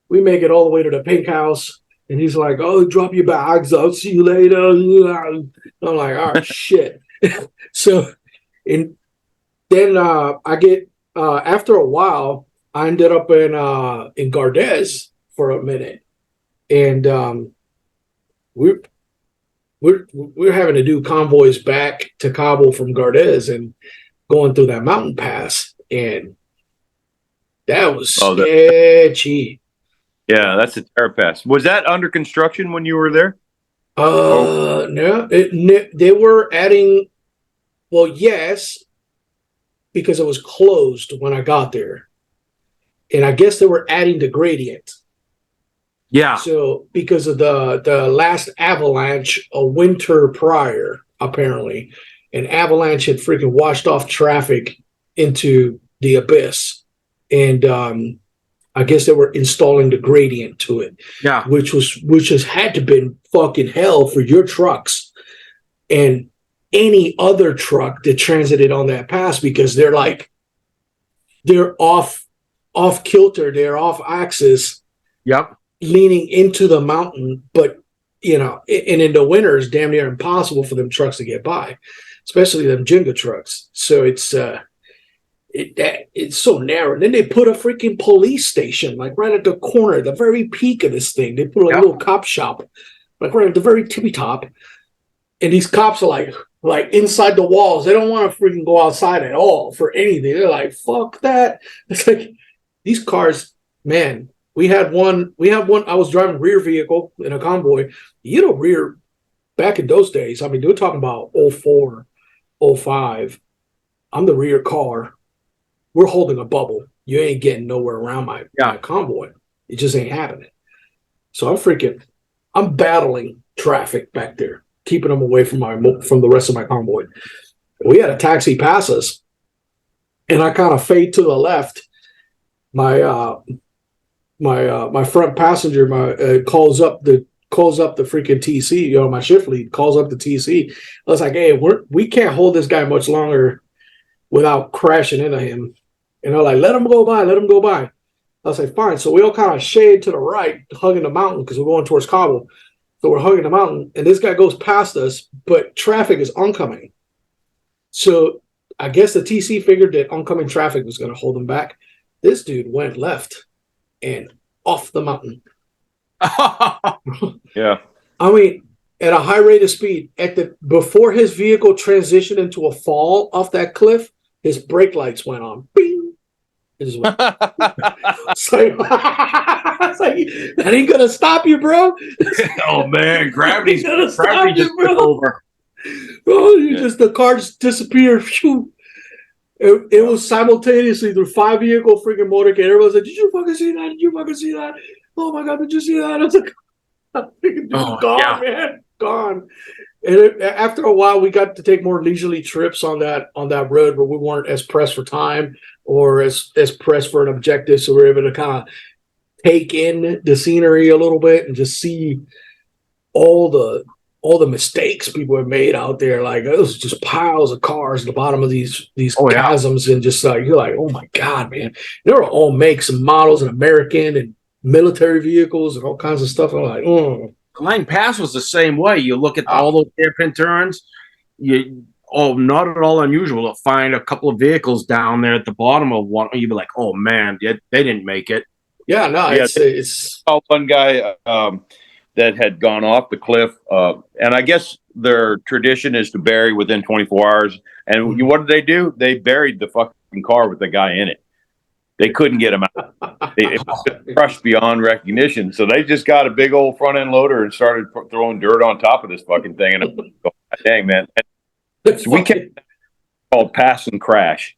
S7: We make it all the way to the pink house, and he's like, oh, drop your bags, I'll see you later. I'm like, all right, shit. So, and then I get after a while. I ended up in Gardez for a minute, and we're having to do convoys back to Kabul from Gardez and going through that mountain pass, and that was sketchy.
S6: Yeah, that's a terror pass. Was that under construction when you were there?
S7: No, they were adding. Well, yes, because it was closed when I got there. And I guess they were adding the gradient.
S1: Yeah.
S7: So because of the last avalanche a winter prior, apparently, an avalanche had freaking washed off traffic into the abyss. And I guess they were installing the gradient to it.
S1: Yeah.
S7: Which has had to been fucking hell for your trucks and any other truck that transited on that pass, because they're off kilter, they're off axis, leaning into the mountain, but you know, and in the winter it's damn near impossible for them trucks to get by, especially them Jenga trucks. So it's so narrow. And then they put a freaking police station like right at the corner, the very peak of this thing. They put a little cop shop like right at the very tippy top, and these cops are like inside the walls. They don't want to freaking go outside at all for anything. They're like, fuck that. It's like, these cars, man, we had one, I was driving rear vehicle in a convoy. You know, rear, back in those days, I mean, they were talking about 04, 05. I'm the rear car. We're holding a bubble. You ain't getting nowhere around my convoy. It just ain't happening. So I'm battling traffic back there, keeping them away from the rest of my convoy. We had a taxi pass us, and I kind of fade to the left. My front passenger calls up the freaking TC, you know, my shift lead calls up the TC. I was like, hey, we can't hold this guy much longer without crashing into him. And they're like, let him go by. I was like, fine. So we all kind of shade to the right, hugging the mountain because we're going towards Kabul. So we're hugging the mountain, and this guy goes past us, but traffic is oncoming. So I guess the TC figured that oncoming traffic was going to hold him back. This dude went left and off the mountain.
S6: Yeah.
S7: I mean, at a high rate of speed, before his vehicle transitioned into a fall off that cliff, his brake lights went on. Bing! It's like, it's like, that ain't gonna stop you, bro.
S1: Oh man, gravity
S7: gonna stop
S1: gravity
S7: you,
S1: just
S7: bro.
S1: took over.
S7: Bro, you just the car just disappeared. Phew. It was simultaneously through 5-vehicle freaking motorcade. Everyone's like, "Did you fucking see that? Did you fucking see that? Oh my god, did you see that?" I was like, "Dude,
S1: Oh,
S7: gone,
S1: yeah.
S7: man, gone." And after a while, we got to take more leisurely trips on that road, where we weren't as pressed for time or as pressed for an objective, so we were able to kind of take in the scenery a little bit and just see all the mistakes people have made out there. Like, it was just piles of cars at the bottom of these
S1: Oh, yeah.
S7: chasms, and just like, you're like, oh my god, man. They were all makes and models and American and military vehicles and all kinds of stuff. I'm like,
S1: Lang Pass was the same way. You look at all those hairpin turns. Not at all unusual to find a couple of vehicles down there at the bottom of one. You'd be like, oh man, they didn't make it.
S7: yeah, no,
S6: Yeah,
S7: it's
S6: saw one guy that had gone off the cliff, and I guess their tradition is to bury within 24 hours. And what did they do? They buried the fucking car with the guy in it. They couldn't get him out. It was crushed beyond recognition. So they just got a big old front end loader and started throwing dirt on top of this fucking thing. And I'm going, dang, man. So we kept called pass and crash.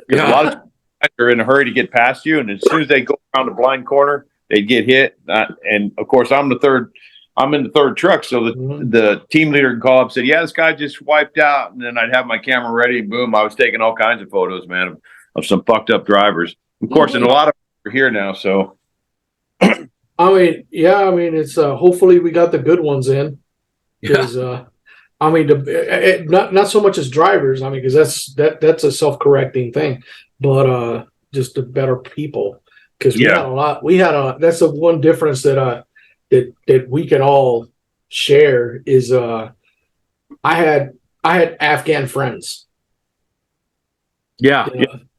S6: Because a lot of guys are in a hurry to get past you, and as soon as they go around the blind corner, they'd get hit. And of course, I'm in the third truck, so the team leader can call up and say, "Yeah, this guy just wiped out." And then I'd have my camera ready. Boom! I was taking all kinds of photos, man, of some fucked up drivers. Of course, and a lot of them are here now. So,
S7: I mean, it's hopefully we got the good ones in. Because I mean, not so much as drivers. I mean, because that's a self-correcting thing, but just the better people. Because we had a lot. That's the one difference that we can all share is I had Afghan friends.
S1: Yeah.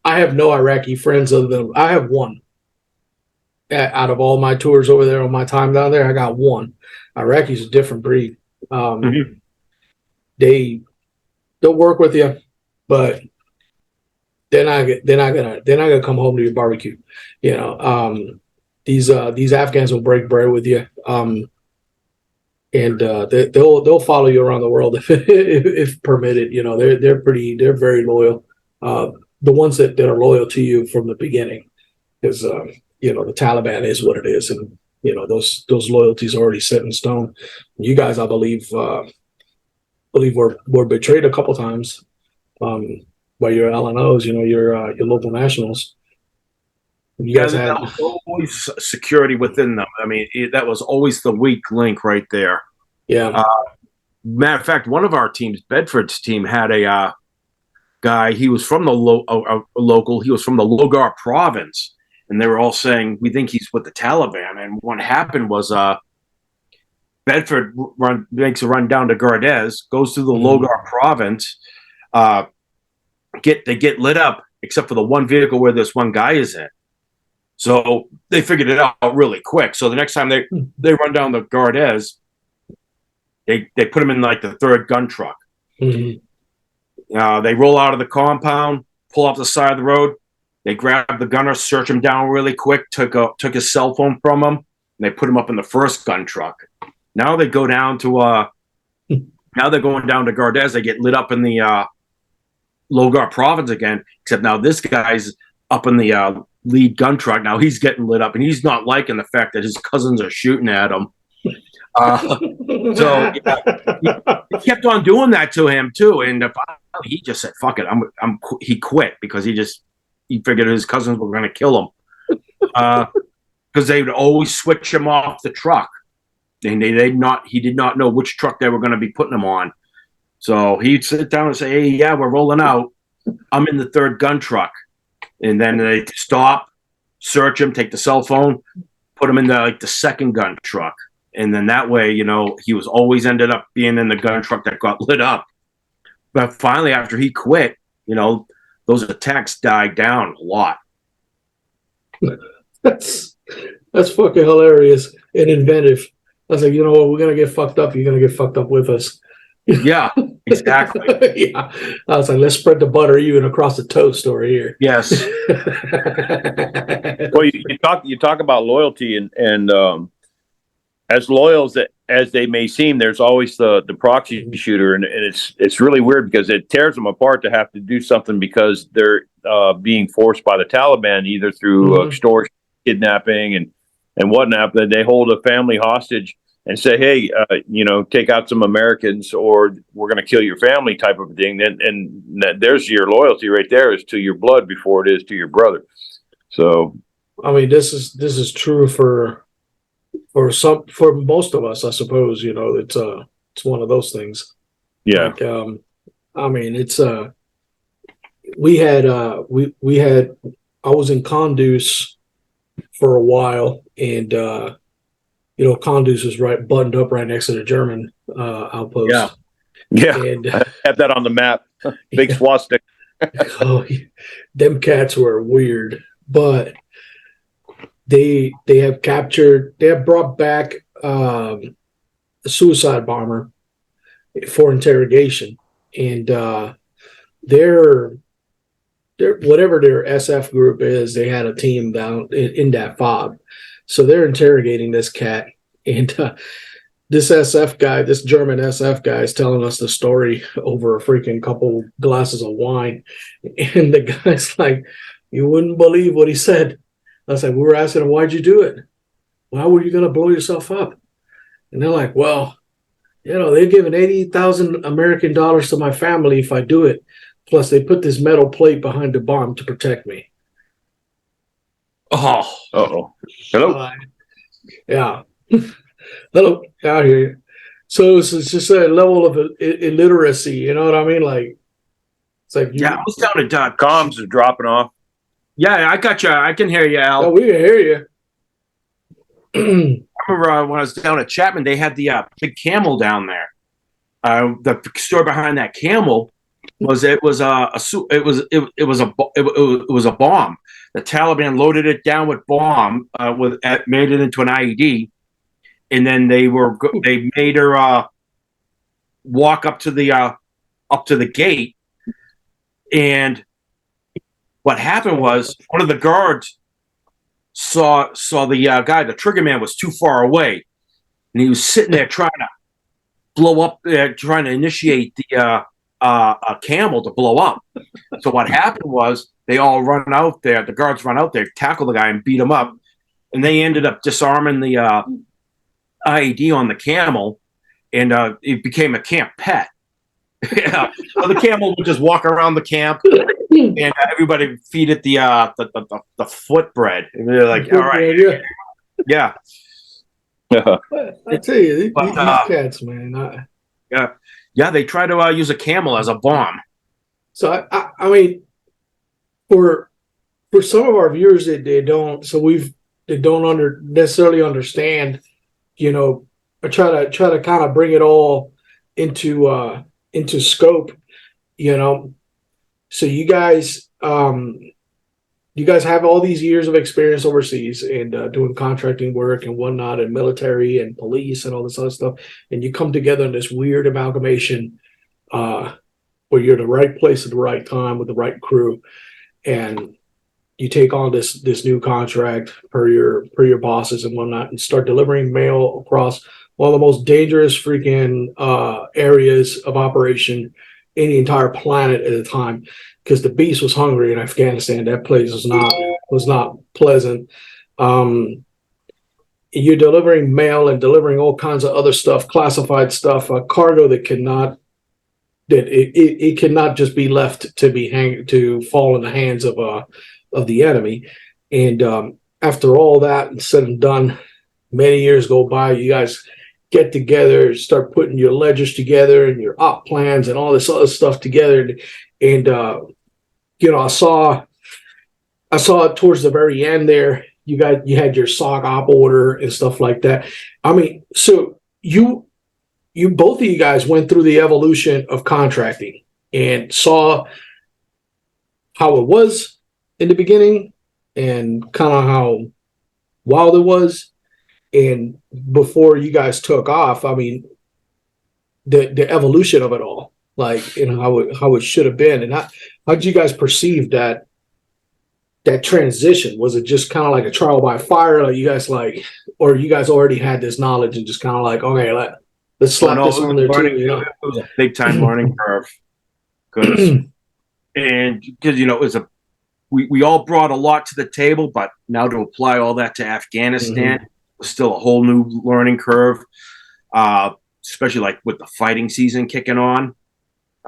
S7: I have no Iraqi friends other than I have one. Out of all my tours over there on my time down there, I got one. Iraqis a different breed. They'll work with you, but they're not gonna come home to your barbecue. These Afghans will break bread with you, and they'll follow you around the world if permitted. They're very loyal. The ones that are loyal to you from the beginning, because the Taliban is what it is, and those loyalties are already set in stone. You guys, I believe were betrayed a couple times by your LNOs, your local nationals. You guys had
S1: that was always security within them. I mean, that was always the weak link right there.
S7: Yeah.
S1: Matter of fact, one of our teams, Bedford's team, had a guy. He was from the local. He was from the Logar province, and they were all saying, "We think he's with the Taliban." And what happened was, Bedford makes a run down to Gardez, goes through the Logar province. They get lit up, except for the one vehicle where this one guy is in. So they figured it out really quick. So the next time they run down the Gardez, they put him in like the third gun truck. They roll out of the compound, pull off the side of the road. They grab the gunner, search him down really quick, took his cell phone from him, and they put him up in the first gun truck. Now they go down to now they're going down to Gardez. They get lit up in the Logar province again, except now this guy's up in the lead gun truck. Now he's getting lit up, and he's not liking the fact that his cousins are shooting at him. So he kept on doing that to him too, and he just said, "Fuck it, he quit because he figured his cousins were going to kill him because they would always switch him off the truck, and he did not know which truck they were going to be putting him on. So he'd sit down and say, "Hey, yeah, we're rolling out. I'm in the third gun truck," and then they stop, search him, take the cell phone, put him in the second gun truck. And then that way, he was always ended up being in the gun truck that got lit up. But finally, after he quit, those attacks died down a lot.
S7: That's fucking hilarious and inventive. I was like, you know what? We're going to get fucked up. You're going to get fucked up with us.
S1: Yeah, exactly.
S7: Yeah. I was like, let's spread the butter even across the toast over here.
S1: Yes.
S6: Well, you talk about loyalty, and as loyal as they may seem, there's always the proxy shooter, and it's really weird because it tears them apart to have to do something because they're being forced by the Taliban, either through extortion, kidnapping, and whatnot. That they hold a family hostage and say, hey, take out some Americans or we're going to kill your family, type of thing. And there's your loyalty right there, is to your blood before it is to your brother. So,
S7: I mean, this is true for most of us, I suppose. It's one of those things.
S6: yeah.
S7: Like, I mean, it's we had I was in Kunduz for a while, and Kunduz is right buttoned up right next to the German outpost.
S6: Yeah,
S7: And
S6: I have that on the map. Big swastika.
S7: oh, them cats were weird, but they have brought back a suicide bomber for interrogation, and their whatever their SF group is, they had a team down in that fob, so they're interrogating this cat, and this German SF guy is telling us the story over a freaking couple glasses of wine, and the guy's like, you wouldn't believe what he said. I was like, we were asking him, why'd you do it? Why were you going to blow yourself up? And they're like, well, they're giving $80,000 American dollars to my family if I do it. Plus, they put this metal plate behind the bomb to protect me.
S1: Oh.
S6: Uh-oh. Hello?
S7: Yeah. Hello. Out here. So it's just a level of illiteracy. You know what I mean? Like, it's like,
S1: Yeah, I was down at
S6: Comms are dropping off.
S1: Yeah, I got you. I can hear you, Al.
S7: Oh, we can hear you.
S1: I remember when I was down at Chapman, they had the big camel down there. The story behind that camel was it was a bomb. The Taliban loaded it down with bomb, made it into an IED, and then they made her walk up to the gate, and what happened was one of the guards saw the guy, the trigger man, was too far away, and he was sitting there trying to blow up, trying to initiate the camel to blow up. So what happened was they all run out there. The guards run out there, tackle the guy, and beat him up, and they ended up disarming the IED on the camel, and it became a camp pet. Yeah, so the camel would just walk around the camp, and everybody feed it the foot bread. And they're like, all right, yeah.
S7: I tell you, these cats, man.
S1: Yeah, they try to use a camel as a bomb.
S7: So I mean, for some of our viewers that they don't necessarily understand, I try to kind of bring it all into scope, So you guys have all these years of experience overseas and doing contracting work and whatnot, and military and police and all this other stuff, and you come together in this weird amalgamation where you're in the right place at the right time with the right crew, and you take on this new contract per your bosses and whatnot, and start delivering mail across one of the most dangerous freaking areas of operation in the entire planet at the time, because the beast was hungry in Afghanistan. That place was not pleasant. You're delivering mail and delivering all kinds of other stuff, classified stuff, cargo that cannot just be left to fall in the hands of the enemy. And after all that said and done, many years go by. You guys get together, start putting your ledgers together and your op plans and all this other stuff together. And I saw it towards the very end there. You had your SOC op order and stuff like that. I mean, so you both of you guys went through the evolution of contracting and saw how it was in the beginning and kind of how wild it was. And before you guys took off, I mean, the evolution of it all, like how it should have been, and how did you guys perceive that transition? Was it just kind of like a trial by fire, like you guys or you guys already had this knowledge and just kind of like, okay, let's slap this on there too?
S1: It was a big time learning curve, because it was we all brought a lot to the table, but now to apply all that to Afghanistan was still a whole new learning curve, especially like with the fighting season kicking on.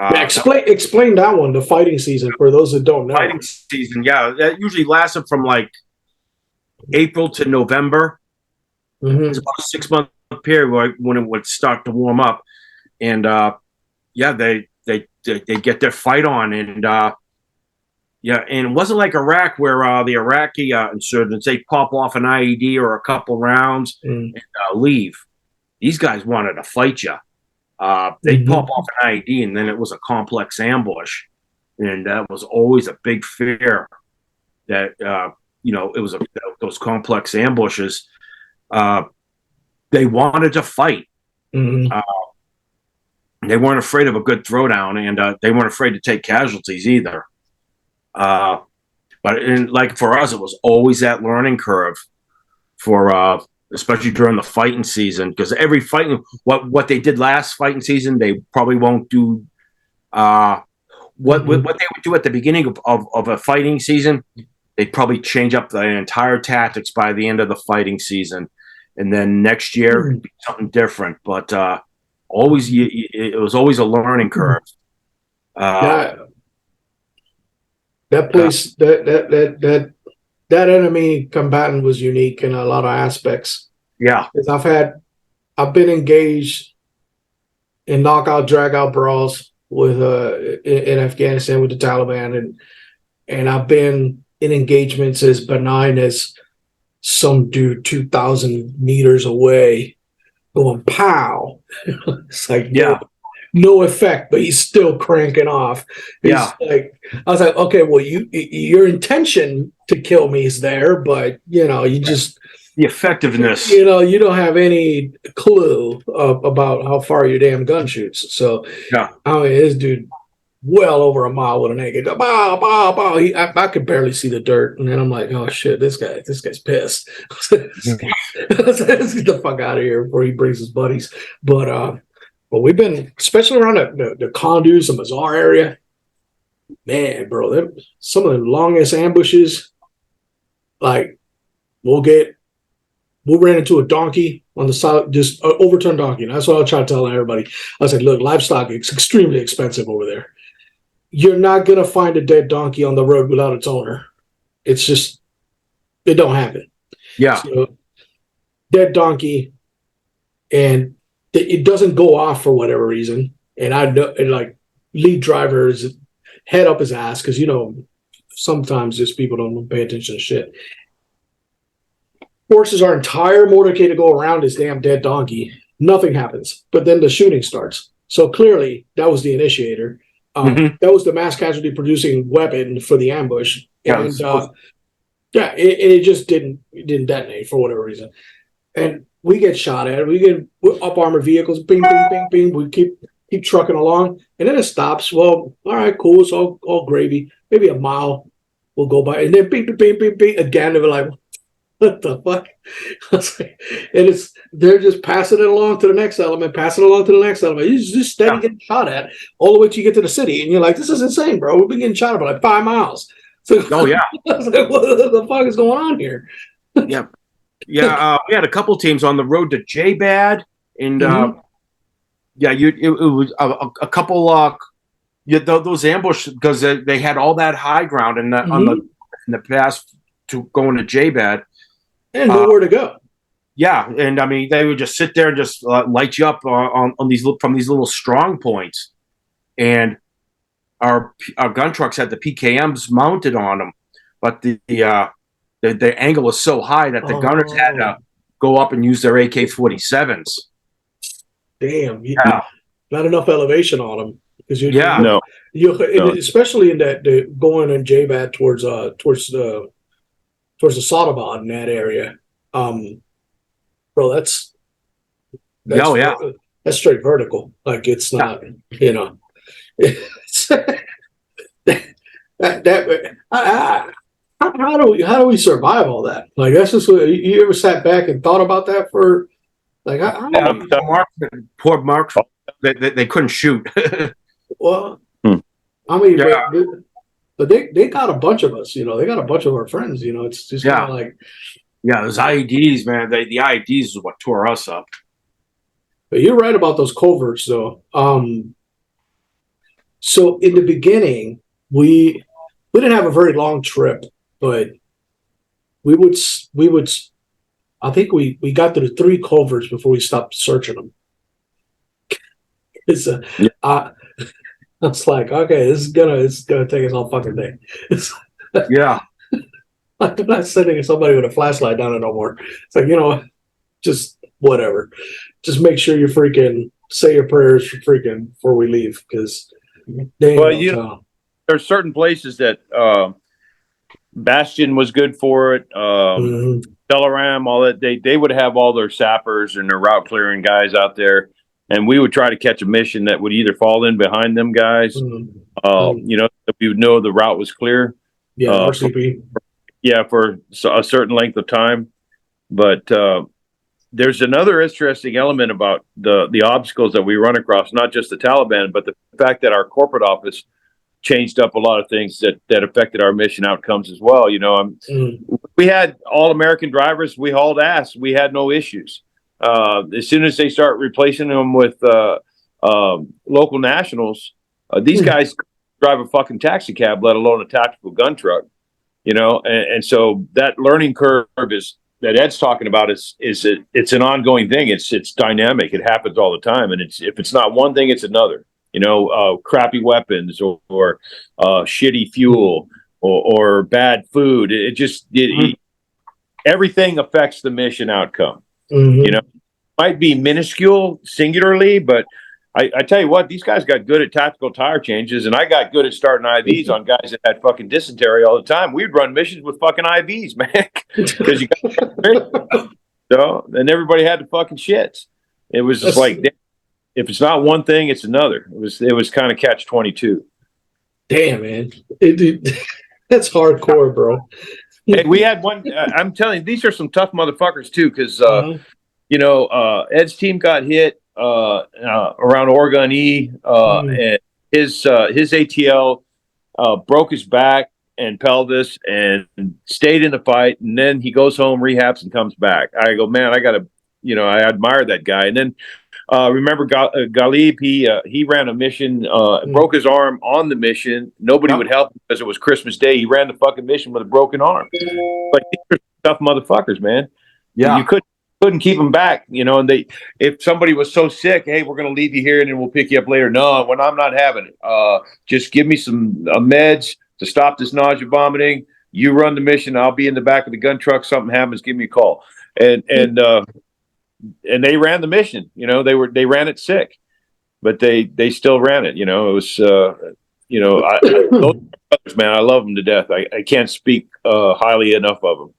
S7: Explain that one, the fighting season, for those that don't know.
S1: Fighting season, yeah, that usually lasted from like April to November. It's about a 6-month period when it would start to warm up, and they get their fight on, and and it wasn't like Iraq, where the Iraqi insurgents, they pop off an IED or a couple rounds and leave. These guys wanted to fight you. They pop off an IED, and then it was a complex ambush, and that was always a big fear. That it was those complex ambushes. They wanted to fight. They weren't afraid of a good throwdown, and they weren't afraid to take casualties either. But like for us, it was always that learning curve for especially during the fighting season, because every fighting, what they did last fighting season, they probably won't do. What they would do at the beginning of a fighting season, they probably change up the entire tactics by the end of the fighting season, and then next year it'd be something different. But always, it was always a learning curve.
S7: That place, that enemy combatant was unique in a lot of aspects.
S1: Yeah,
S7: because I've been engaged in knockout, drag-out brawls with in Afghanistan with the Taliban, and I've been in engagements as benign as some dude 2,000 meters away going pow. It's like no effect, but he's still cranking off. I was like, okay, well, your intention to kill me is there, but you just
S1: the effectiveness.
S7: You don't have any clue about how far your damn gun shoots. So I mean, this dude well over a mile with an AK. Bow, bow, bow. I could barely see the dirt, and then I'm like, oh shit, this guy's pissed. Let's get the fuck out of here before he brings his buddies. But we've been, especially around the Kunduz, the Mazar area. Man, bro, some of the longest ambushes. Like, we ran into a donkey on the side, just an overturned donkey. And that's what I'll try to tell everybody. I was like, look, livestock is extremely expensive over there. You're not going to find a dead donkey on the road without its owner. It's just, it don't happen.
S1: Yeah.
S7: So, dead donkey, and it doesn't go off for whatever reason. And I know, and like, lead drivers head up his ass, because sometimes just people don't pay attention to shit. Forces our entire motorcade to go around this damn dead donkey. Nothing happens, but then the shooting starts. So clearly, that was the initiator. That was the mass casualty producing weapon for the ambush, and it just didn't detonate for whatever reason. And we get shot at. We get up armored vehicles. Bing, bing, bing, bing. We keep trucking along, and then it stops. Well, all right, cool. It's all gravy. Maybe a mile will go by, and then bing, bing, bing, bing, bing again. They were like, what the fuck? And they're just passing it along to the next element, You're just steady getting shot at all the way till you get to the city, and you're like, this is insane, bro. We've been getting shot at for like 5 miles. So,
S1: I
S7: was like, what the fuck is going on here?
S1: We had a couple teams on the road to J-Bad, and it was a couple. Those ambushes, because they had all that high ground in the past to going to J-Bad.
S7: And nowhere to go.
S1: Yeah, and I mean, they would just sit there and just light you up on these little strong points, and our gun trucks had the PKMs mounted on them, but the angle was so high that the gunners had to go up and use their AK-47s.
S7: Damn, not enough elevation on them, because especially in that going in J-Bad towards the Sadabad in that area. Bro, that's that's straight vertical. Like it's not, you know, it's, how do we survive all that? Like that's just what, you ever sat back and thought about that for like
S1: poor Mark, they couldn't shoot.
S7: well, I mean, but they got a bunch of us, you know, they got a bunch of our friends, you know, it's just kind of like
S1: those IEDs, man. The IEDs is what tore us up.
S7: But you're right about those coverts, though. So in the beginning, we didn't have a very long trip, but we would. I think we got through 3 culverts before we stopped searching them. I was like, okay, it's gonna take us all fucking day.
S1: Yeah.
S7: I'm not sending somebody with a flashlight down it no more. It's like, you know, just whatever. Just make sure you freaking say your prayers for freaking before we leave, because
S6: there's certain places that Bastion was good for it. Delaram, all that they would have all their sappers and their route clearing guys out there, and we would try to catch a mission that would either fall in behind them guys. You know, if we would know the route was clear.
S7: Yeah, RCP.
S6: For a certain length of time. But there's another interesting element about the obstacles that we run across, not just the Taliban, but the fact that our corporate office changed up a lot of things that affected our mission outcomes as well. You know, we had all American drivers. We hauled ass. We had no issues. As soon as they start replacing them with local nationals, these guys drive a fucking taxi cab, let alone a tactical gun truck. You know, and so that learning curve that Ed's talking about it's an ongoing thing. It's dynamic. It happens all the time, and if it's not one thing, it's another. You know, crappy weapons or shitty fuel or bad food. Everything affects the mission outcome. You know, it might be minuscule singularly, but I tell you what, these guys got good at tactical tire changes, and I got good at starting IVs on guys that had fucking dysentery all the time. We'd run missions with fucking IVs, man, because you got and everybody had the fucking shits. It was just like, if it's not one thing, it's another. It was kind of catch-22.
S7: Damn, man, that's hardcore, bro.
S6: Hey, we had one. I'm telling you, these are some tough motherfuckers too, because you know, Ed's team got hit around Oregon E, and his ATL broke his back and pelvis and stayed in the fight, and then he goes home, rehabs, and comes back. I go, man, I gotta, you know, I admire that guy. And then remember Galib, he ran a mission, broke his arm on the mission. Nobody would help him because it was Christmas Day. He ran the fucking mission with a broken arm. But these are tough motherfuckers, man.
S1: Yeah,
S6: you couldn't keep them back, you know. And if somebody was so sick, hey, we're going to leave you here and then we'll pick you up later. No, when I'm not having it, just give me some meds to stop this nausea, vomiting. You run the mission. I'll be in the back of the gun truck. Something happens, give me a call. And they ran the mission. You know, they ran it sick, but they still ran it. You know, it was you know, those brothers, man, I love them to death. I can't speak highly enough of them.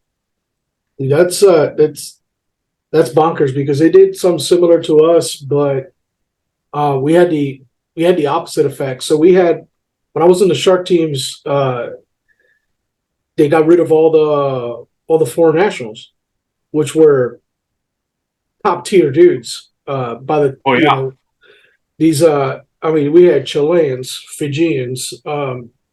S7: That's bonkers, because they did something similar to us, but we had the opposite effect. So we had, when I was in the shark teams, they got rid of all the foreign nationals, which were top tier dudes. You know, these I mean, we had Chileans, Fijians,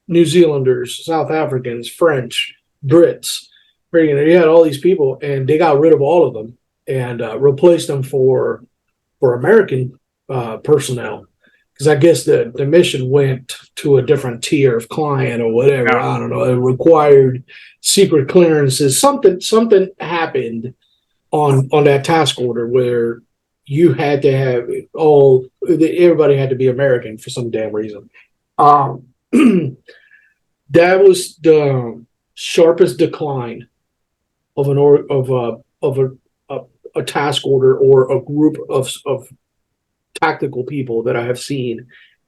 S7: New Zealanders, South Africans, French, Brits. They had all these people, and they got rid of all of them and replaced them for American personnel, because I guess the mission went to a different tier of client or whatever. Yeah. I don't know. It required secret clearances. Something happened on that task order where you had to have everybody had to be American for some damn reason. That was the sharpest decline of a task order or a group of tactical people that I have seen.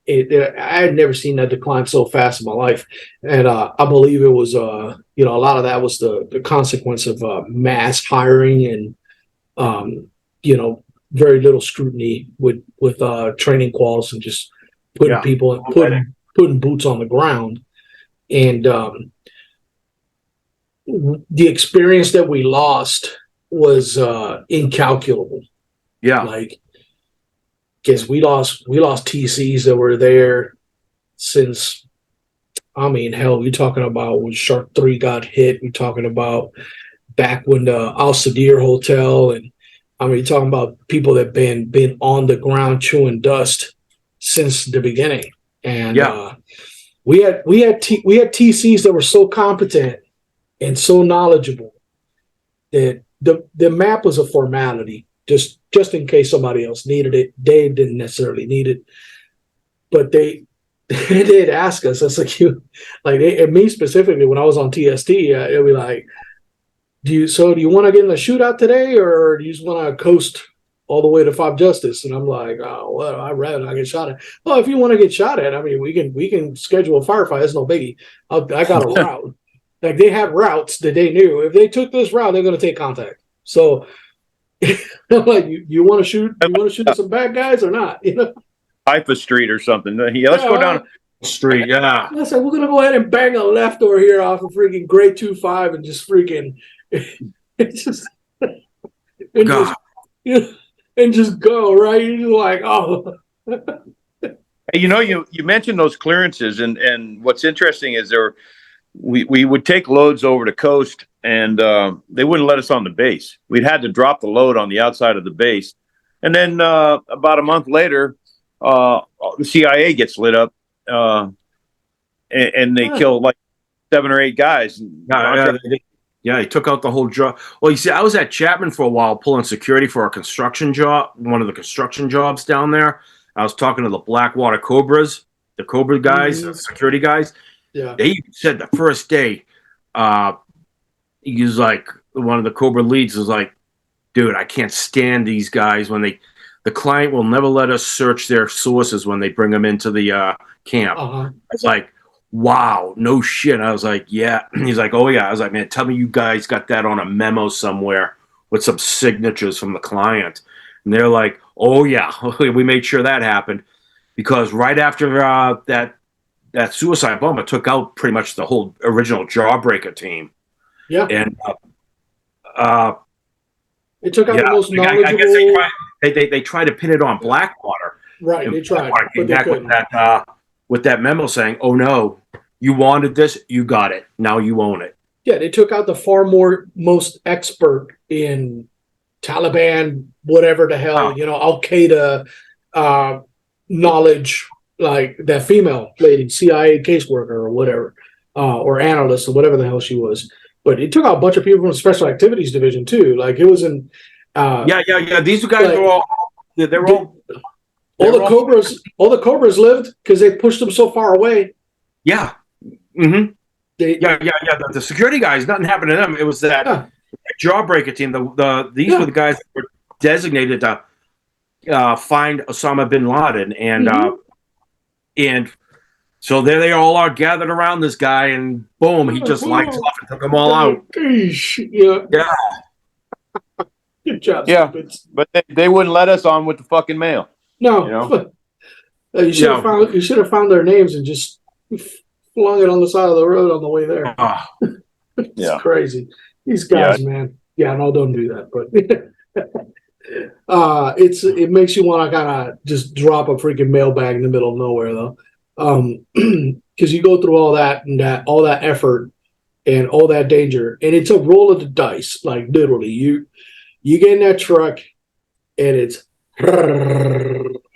S7: I had never seen that decline so fast in my life, and I believe it was you know, a lot of that was the consequence of mass hiring and you know, very little scrutiny with training quals and just putting people and putting boots on the ground. And the experience that we lost was incalculable.
S1: Yeah.
S7: Like, because we lost TCs that were there since, I mean, hell, we're talking about when Shark 3 got hit. We're talking about back when the Al Sadir Hotel, and I mean, you're talking about people that been on the ground chewing dust since the beginning. And we had TCs that were so competent and so knowledgeable that the map was a formality, just in case somebody else needed it. They didn't necessarily need it, but they did ask us. That's like and me specifically, when I was on TST, it'd be like, do you want to get in a shootout today, or do you just want to coast all the way to Fob Justice? And I'm like, oh, well, I'd rather not get shot at. Well, if you want to get shot at, I mean, we can schedule a firefight. That's no biggie. I got a route. Like, they had routes that they knew if they took this route, they're going to take contact. So, like, you want to shoot? You want to shoot at some bad guys or not? You know,
S6: Haifa Street or something. Yeah, let's go down
S1: street. Yeah.
S7: I said, we're going to go ahead and bang a left over here off of freaking Grade 2-5 and just freaking. It's just. And just go, right? You're like, oh.
S6: You know, you mentioned those clearances, and what's interesting is we would take loads over to coast, and they wouldn't let us on the base. We'd had to drop the load on the outside of the base, and then about a month later, the CIA gets lit up, and they kill like 7 or 8 guys.
S1: Yeah, he took out the whole job. Well, you see, I was at Chapman for a while pulling security for a construction job, one of the construction jobs down there. I was talking to the Blackwater Cobras, the Cobra guys, the security guys.
S7: Yeah.
S1: They said the first day, he was like, one of the Cobra leads was like, dude, I can't stand these guys when the client will never let us search their sources when they bring them into the camp. It's like, wow, no shit. I was like, yeah. He's like, oh yeah. I was like, man, tell me you guys got that on a memo somewhere with some signatures from the client. And they're like, oh yeah, we made sure that happened, because right after that suicide bomber took out pretty much the whole original Jawbreaker team.
S7: Yeah.
S1: And
S7: it took out the most knowledgeable.
S1: I guess they tried to pin it on Blackwater.
S7: Right, they tried.
S1: Came back with that memo saying, oh no, you wanted this, you got it. Now you own it.
S7: Yeah, they took out the most expert in Taliban, whatever the hell, Al Qaeda knowledge, like that female lady, CIA caseworker or whatever, or analyst or whatever the hell she was. But it took out a bunch of people from the Special Activities Division too. Like, it was in.
S1: These guys were all. They're all.
S7: All the Cobras lived because they pushed them so far away.
S1: Yeah. Mm-hmm. The security guys, nothing happened to them. It was that Jawbreaker team. These were the guys that were designated to find Osama bin Laden, and so there they all are gathered around this guy, and boom, he just lights off and took them all out.
S7: Yeah. Good job.
S6: Yeah,
S7: stupids.
S6: but they wouldn't let us on with the fucking mail.
S7: No, you should have found their names and just flung it on the side of the road on the way there. It's crazy. These guys, man. Yeah, no, don't do that. But it makes you want to kind of just drop a freaking mailbag in the middle of nowhere, though, because you go through all that effort and all that danger, and it's a roll of the dice. Like, literally, you get in that truck, and it's.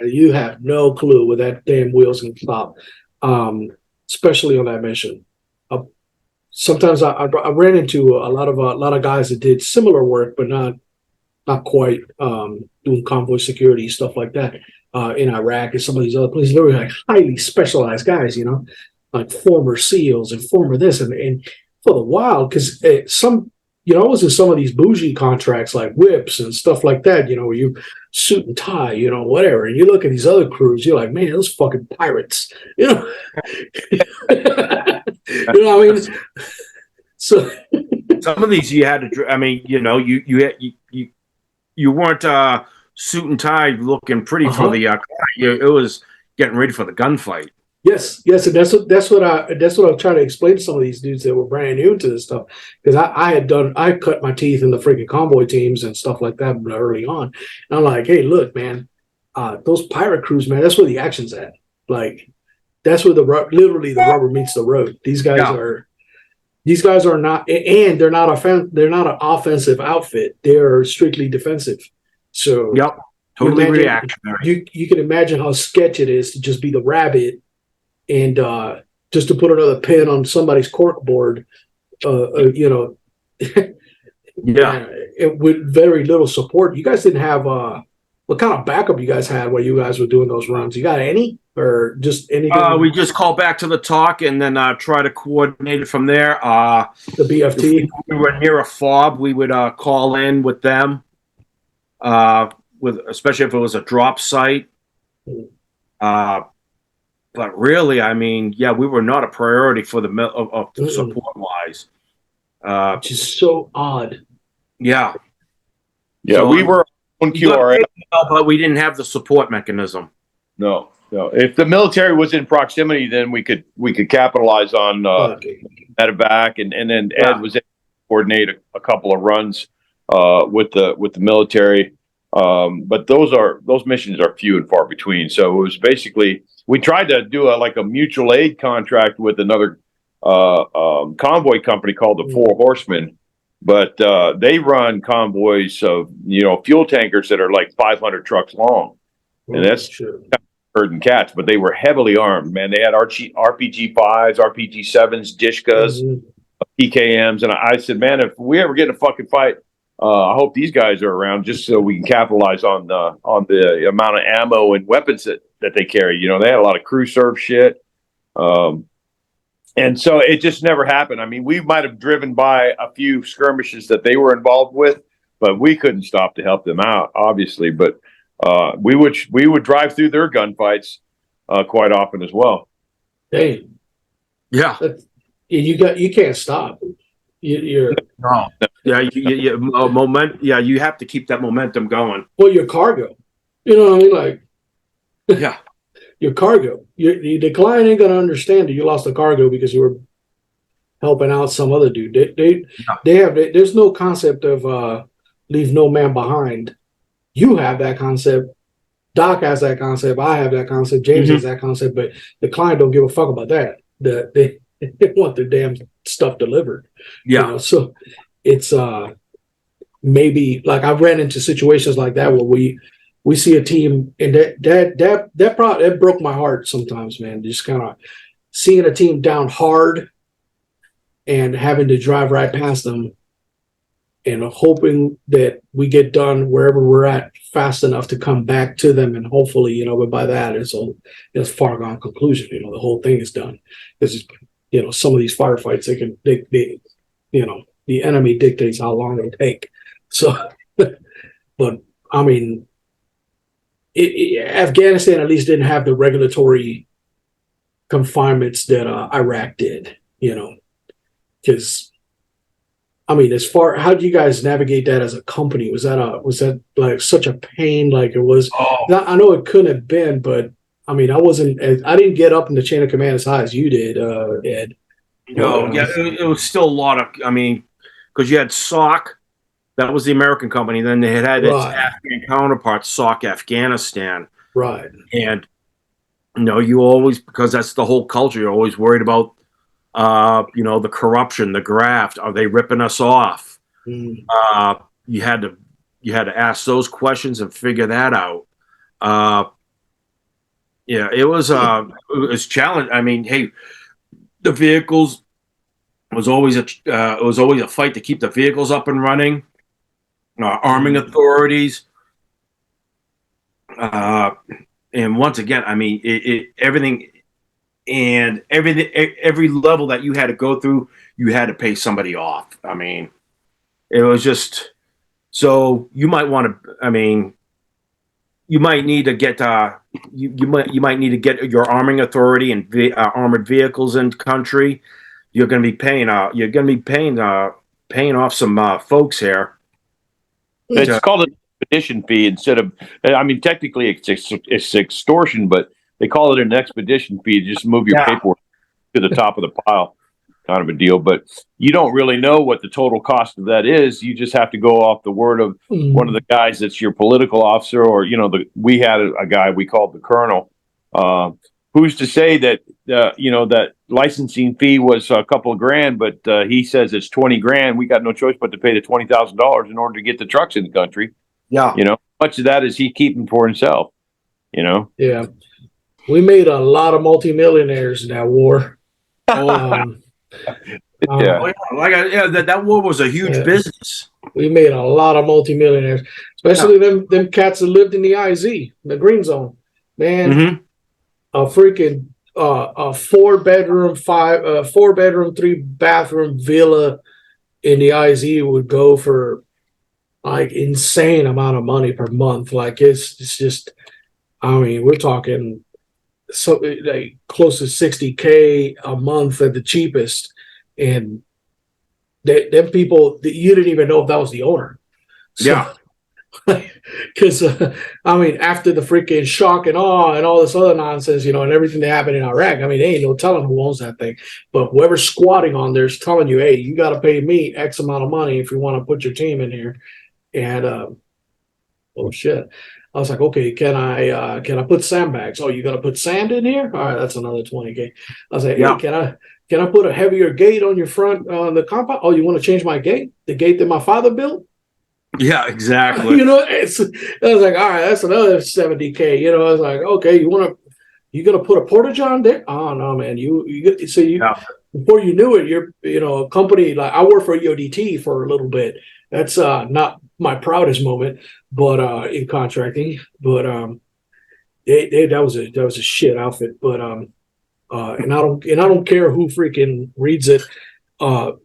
S7: You have no clue where that damn wheels can stop, especially on that mission. Sometimes I ran into a lot of guys that did similar work, but not quite doing convoy security stuff like that in Iraq and some of these other places. They were like highly specialized guys, like former SEALs and former this and for the while, because I was in some of these bougie contracts like whips and stuff like that, where you suit and tie, whatever. And you look at these other crews, you're like, man, those fucking pirates, you know what I mean? So
S1: some of these you had to, I mean, you weren't suit and tie, looking pretty for the. It was getting ready for the gunfight.
S7: Yes, and that's what I'm trying to explain to some of these dudes that were brand new to this stuff, because I cut my teeth in the freaking convoy teams and stuff like that early on. And I'm like, hey, look, man, those pirate crews, man, that's where the action's at. Like, that's where literally the rubber meets the road. These guys are not, and they're not an offensive outfit. They're strictly defensive. So
S1: yep, totally reactionary.
S7: You can imagine how sketch it is to just be the rabbit. And just to put another pin on somebody's cork board, with very little support. You guys didn't have what kind of backup you guys had while you guys were doing those runs? You got any, or just anything?
S1: We just call back to the talk and then try to coordinate it from there.
S7: The BFT.
S1: If we were near a fob, we would call in with them. Especially if it was a drop site. But really, I mean, we were not a priority for the support wise.
S7: Which is so odd.
S1: Yeah.
S6: Yeah, so, we were on QRA.
S1: But we didn't have the support mechanism.
S6: No. If the military was in proximity, then we could capitalize on medevac, and then Ed was able to coordinate a couple of runs with the military. But those missions are few and far between. So it was basically, we tried to do a mutual aid contract with another convoy company called the Four Horsemen, but they run convoys of fuel tankers that are like 500 trucks long, and that's herding cats. But they were heavily armed, man. They had RPG 5s, RPG 7s, Dishkas, PKMs, and I said, man, if we ever get in a fucking fight, I hope these guys are around just so we can capitalize on the amount of ammo and weapons that they carry. They had a lot of crew serve shit. And so it just never happened. I mean, we might have driven by a few skirmishes that they were involved with, but we couldn't stop to help them out, obviously. But we would drive through their gunfights quite often as well.
S7: Hey,
S1: yeah,
S7: you can't stop. You're
S1: no. You have to keep that momentum going.
S7: Well, your cargo, you know what I mean? Like,
S1: yeah,
S7: your cargo. The client ain't gonna understand that you lost the cargo because you were helping out some other dude. There's no concept of leave no man behind. You have that concept. Doc has that concept. I have that concept. James has that concept. But the client don't give a fuck about that. They want their damn stuff delivered.
S1: Yeah.
S7: So it's maybe like I've ran into situations like that where we see a team, and that broke my heart sometimes, man. Just kind of seeing a team down hard and having to drive right past them and hoping that we get done wherever we're at fast enough to come back to them, and hopefully, but by that it's a far gone conclusion. The whole thing is done because some of these firefights they the enemy dictates how long they take. So, but I mean, Afghanistan at least didn't have the regulatory confinements that Iraq did. Because I mean, how do you guys navigate that as a company? Was that like such a pain? Like it was. I know it couldn't have been, but I mean, I didn't get up in the chain of command as high as you did, Ed.
S1: It was still a lot of. I mean, because you had SOC, that was the American company. Then they had its Afghan counterpart, SOC Afghanistan.
S7: Right.
S1: And you always, because that's the whole culture. You're always worried about. The corruption, the graft. Are they ripping us off? You had to ask those questions and figure that out. It was challenge. I mean, hey, the vehicles was always a fight to keep the vehicles up and running. Arming authorities, and once again, I mean, everything. And every level that you had to go through, you had to pay somebody off. I mean, it was just so you might want to. I mean, you might need to get you might need to get your arming authority and armored vehicles in country. You're going to be paying paying off some folks here.
S6: It's called a expedition fee instead of. I mean, technically it's extortion, but they call it an expedition fee to just move your paperwork to the top of the pile, kind of a deal. But you don't really know what the total cost of that is. You just have to go off the word of one of the guys that's your political officer, or we had a guy we called the colonel. Who's to say that that licensing fee was a couple of grand, but he says it's 20 grand. We got no choice but to pay the $20,000 in order to get the trucks in the country.
S1: Yeah,
S6: much of that is he keeping for himself.
S7: Yeah, we made a lot of multimillionaires in that war.
S6: Yeah.
S1: That war was a huge business.
S7: We made a lot of multimillionaires, especially them cats that lived in the IZ, the green zone. Man, a freaking a 4-bedroom, 3-bathroom villa in the IZ would go for like insane amount of money per month. Like it's just, I mean, we're talking like close to $60K a month at the cheapest, and them people, you didn't even know if that was the owner. So, because I mean, after the freaking shock and awe and all this other nonsense, and everything that happened in Iraq, I mean, there ain't no telling who owns that thing. But whoever's squatting on there is telling you, hey, you got to pay me X amount of money if you want to put your team in here. And oh shit, I was like, okay, can I put sandbags? Oh, you got to put sand in here? All right, that's another 20K. I was like, hey, can I put a heavier gate on your front on the compound? Oh, you want to change my gate? The gate that my father built?
S1: Yeah, exactly.
S7: I was like, all right, that's another 70K. I was like, okay, you gonna put a porta john there? Oh no, man, before you knew it, you're a company like I worked for EODT for a little bit. That's not my proudest moment, but in contracting, but that was a shit outfit. But and I don't care who freaking reads it or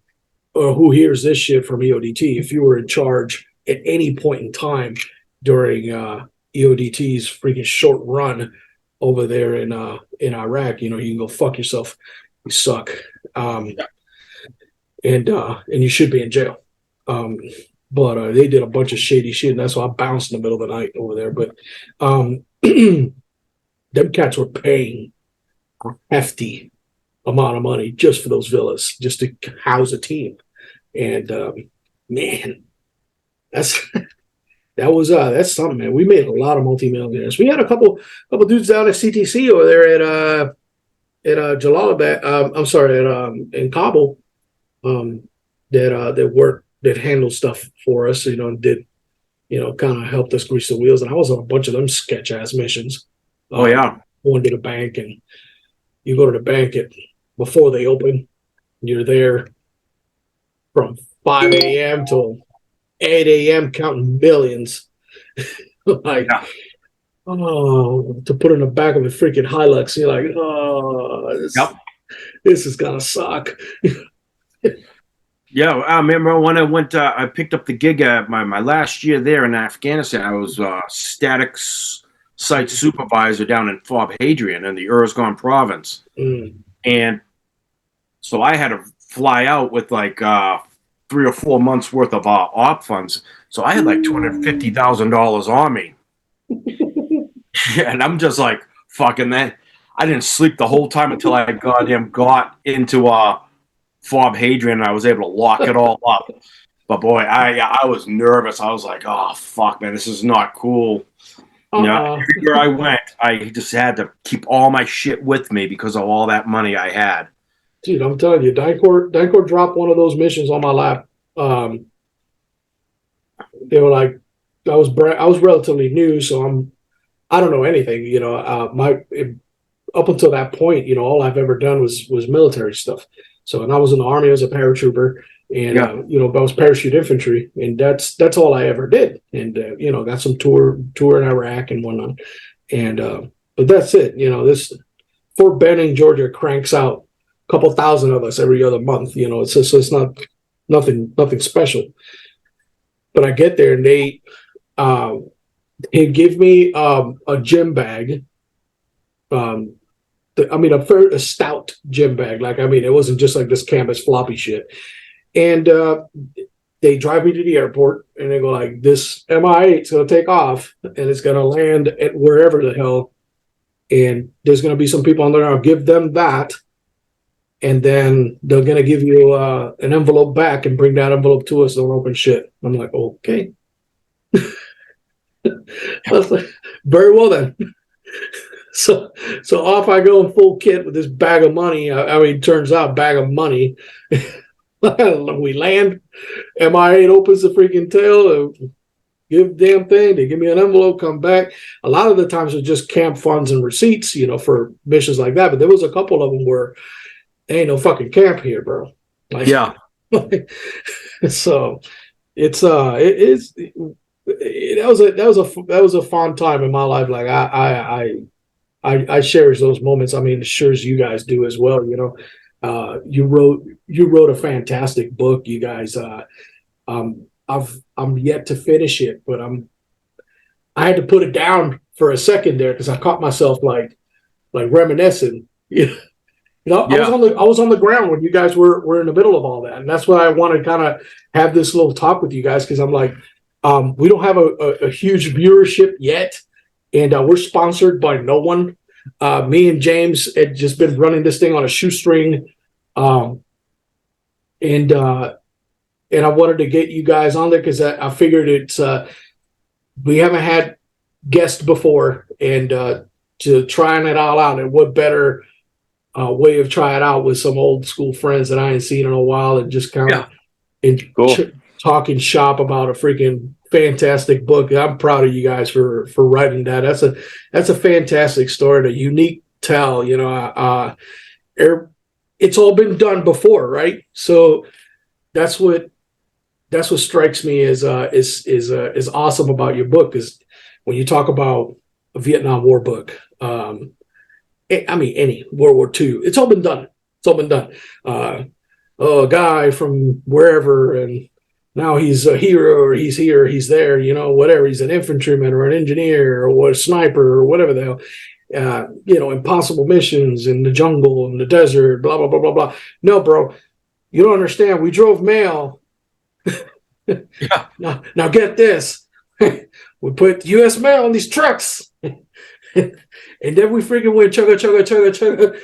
S7: who hears this shit from EODT. If you were in charge at any point in time during EODT's freaking short run over there in Iraq, you can go fuck yourself. You suck, and you should be in jail. But they did a bunch of shady shit, and that's why I bounced in the middle of the night over there. But them cats were paying a hefty amount of money just for those villas, just to house a team. And man, that's something, man. We made a lot of multimillionaires. We had a couple dudes down at CTC over there at Jalalabad. I'm sorry, in Kabul, that handled stuff for us, and did, kind of helped us grease the wheels. And I was on a bunch of them sketch ass missions. Going to the bank, and you go to the bank before they open. You're there from 5 a.m. till 8 a.m. counting millions. To put in the back of a freaking Hilux, you're like, this is gonna suck.
S1: Yeah, I remember when I went. I picked up the gig at my last year there in Afghanistan. I was static site supervisor down in Fob Hadrian in the Uruzgan province, and so I had to fly out with like 3 or 4 months worth of op funds. So I had like $250,000 on me. And I'm just like, fucking that. I didn't sleep the whole time until I got into Fob Hadrian, and I was able to lock it all up. But boy, I was nervous. I was like, oh fuck, man, this is not cool. Everywhere I went, I just had to keep all my shit with me because of all that money I had.
S7: Dude, I'm telling you, DynCorp dropped one of those missions on my lap. They were like, I was relatively new, so I don't know anything. Up until that point, all I've ever done was military stuff. So, and I was in the Army, I was a paratrooper, and I was parachute infantry, and that's all I ever did. And got some tour in Iraq and whatnot. And but that's it. This Fort Benning, Georgia cranks out a couple thousand of us every other month. It's not nothing special. But I get there and they give me a gym bag. A stout gym bag. It wasn't just like this canvas floppy shit. And they drive me to the airport and they go like, this MI8 is going to take off and it's going to land at wherever the hell. And there's going to be some people on there. I'll give them that. And then they're going to give you an envelope back and bring that envelope to us. Don't open shit. I'm like, okay. I was like, very well then. So off I go in full kit with this bag of money. I mean, turns out bag of money. We land. MI8 opens the freaking tail. Give the damn thing. They give me an envelope. Come back. A lot of the times it's just camp funds and receipts, for missions like that. But there was a couple of them where there ain't no fucking camp here, bro. Like,
S1: Yeah.
S7: So it's that was a fun time in my life. Like I cherish those moments. I mean, sure as you guys do as well. You wrote a fantastic book, you guys. I'm yet to finish it, but I had to put it down for a second there because I caught myself like reminiscing. I was on the ground when you guys were in the middle of all that, and that's why I want to kind of have this little talk with you guys because I'm like, we don't have a huge viewership yet, and we're sponsored by no one. Me and James had just been running this thing on a shoestring, and I wanted to get you guys on there because I figured it's we haven't had guests before, and to trying it all out, and what better way of trying it out with some old school friends that I ain't seen in a while, and just kind of talking shop about a freaking fantastic book. I'm proud of you guys for writing that. That's a fantastic story, a unique tell. It's all been done before, right? So that's what strikes me as awesome about your book is when you talk about a Vietnam War book. I mean, any World War II, it's all been done. It's all been done. A guy from wherever, and now he's a hero, or he's here, or he's there, whatever. He's an infantryman or an engineer or a sniper or whatever the hell. Impossible missions in the jungle, in the desert, blah, blah, blah, blah, blah. No, bro, you don't understand. We drove mail.
S1: Yeah.
S7: Now get this. We put U.S. mail on these trucks. And then we freaking went chugga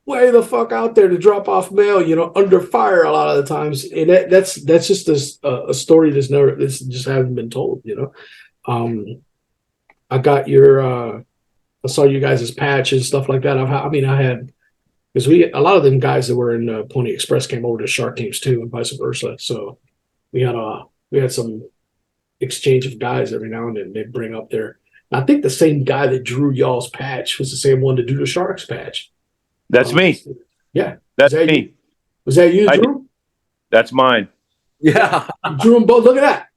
S7: way the fuck out there to drop off mail, under fire a lot of the times. And that's just a story this just hasn't been told, I got I saw you guys' patch and stuff like that. I had, because a lot of them guys that were in Pony Express came over to Shark Teams too, and vice versa. So we had some exchange of guys every now and then. They'd bring up their, I think the same guy that drew y'all's patch was the same one to do the Sharks patch.
S6: That's me.
S7: Yeah.
S6: That's me.
S7: Was that you, Drew?
S6: That's mine.
S1: Yeah.
S7: You drew them both. Look at that.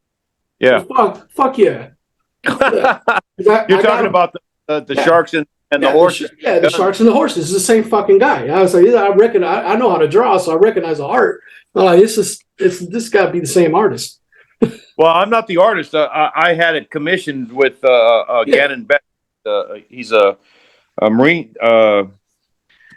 S6: Yeah.
S7: Fuck yeah.
S6: You're talking about the sharks and the horses.
S7: The sharks and the horses. It's the same fucking guy. I was like, I know how to draw, so I recognize the art. I'm like, this got to be the same artist.
S6: Well, I'm not the artist. I had it commissioned with Gannon Beck. He's a Marine.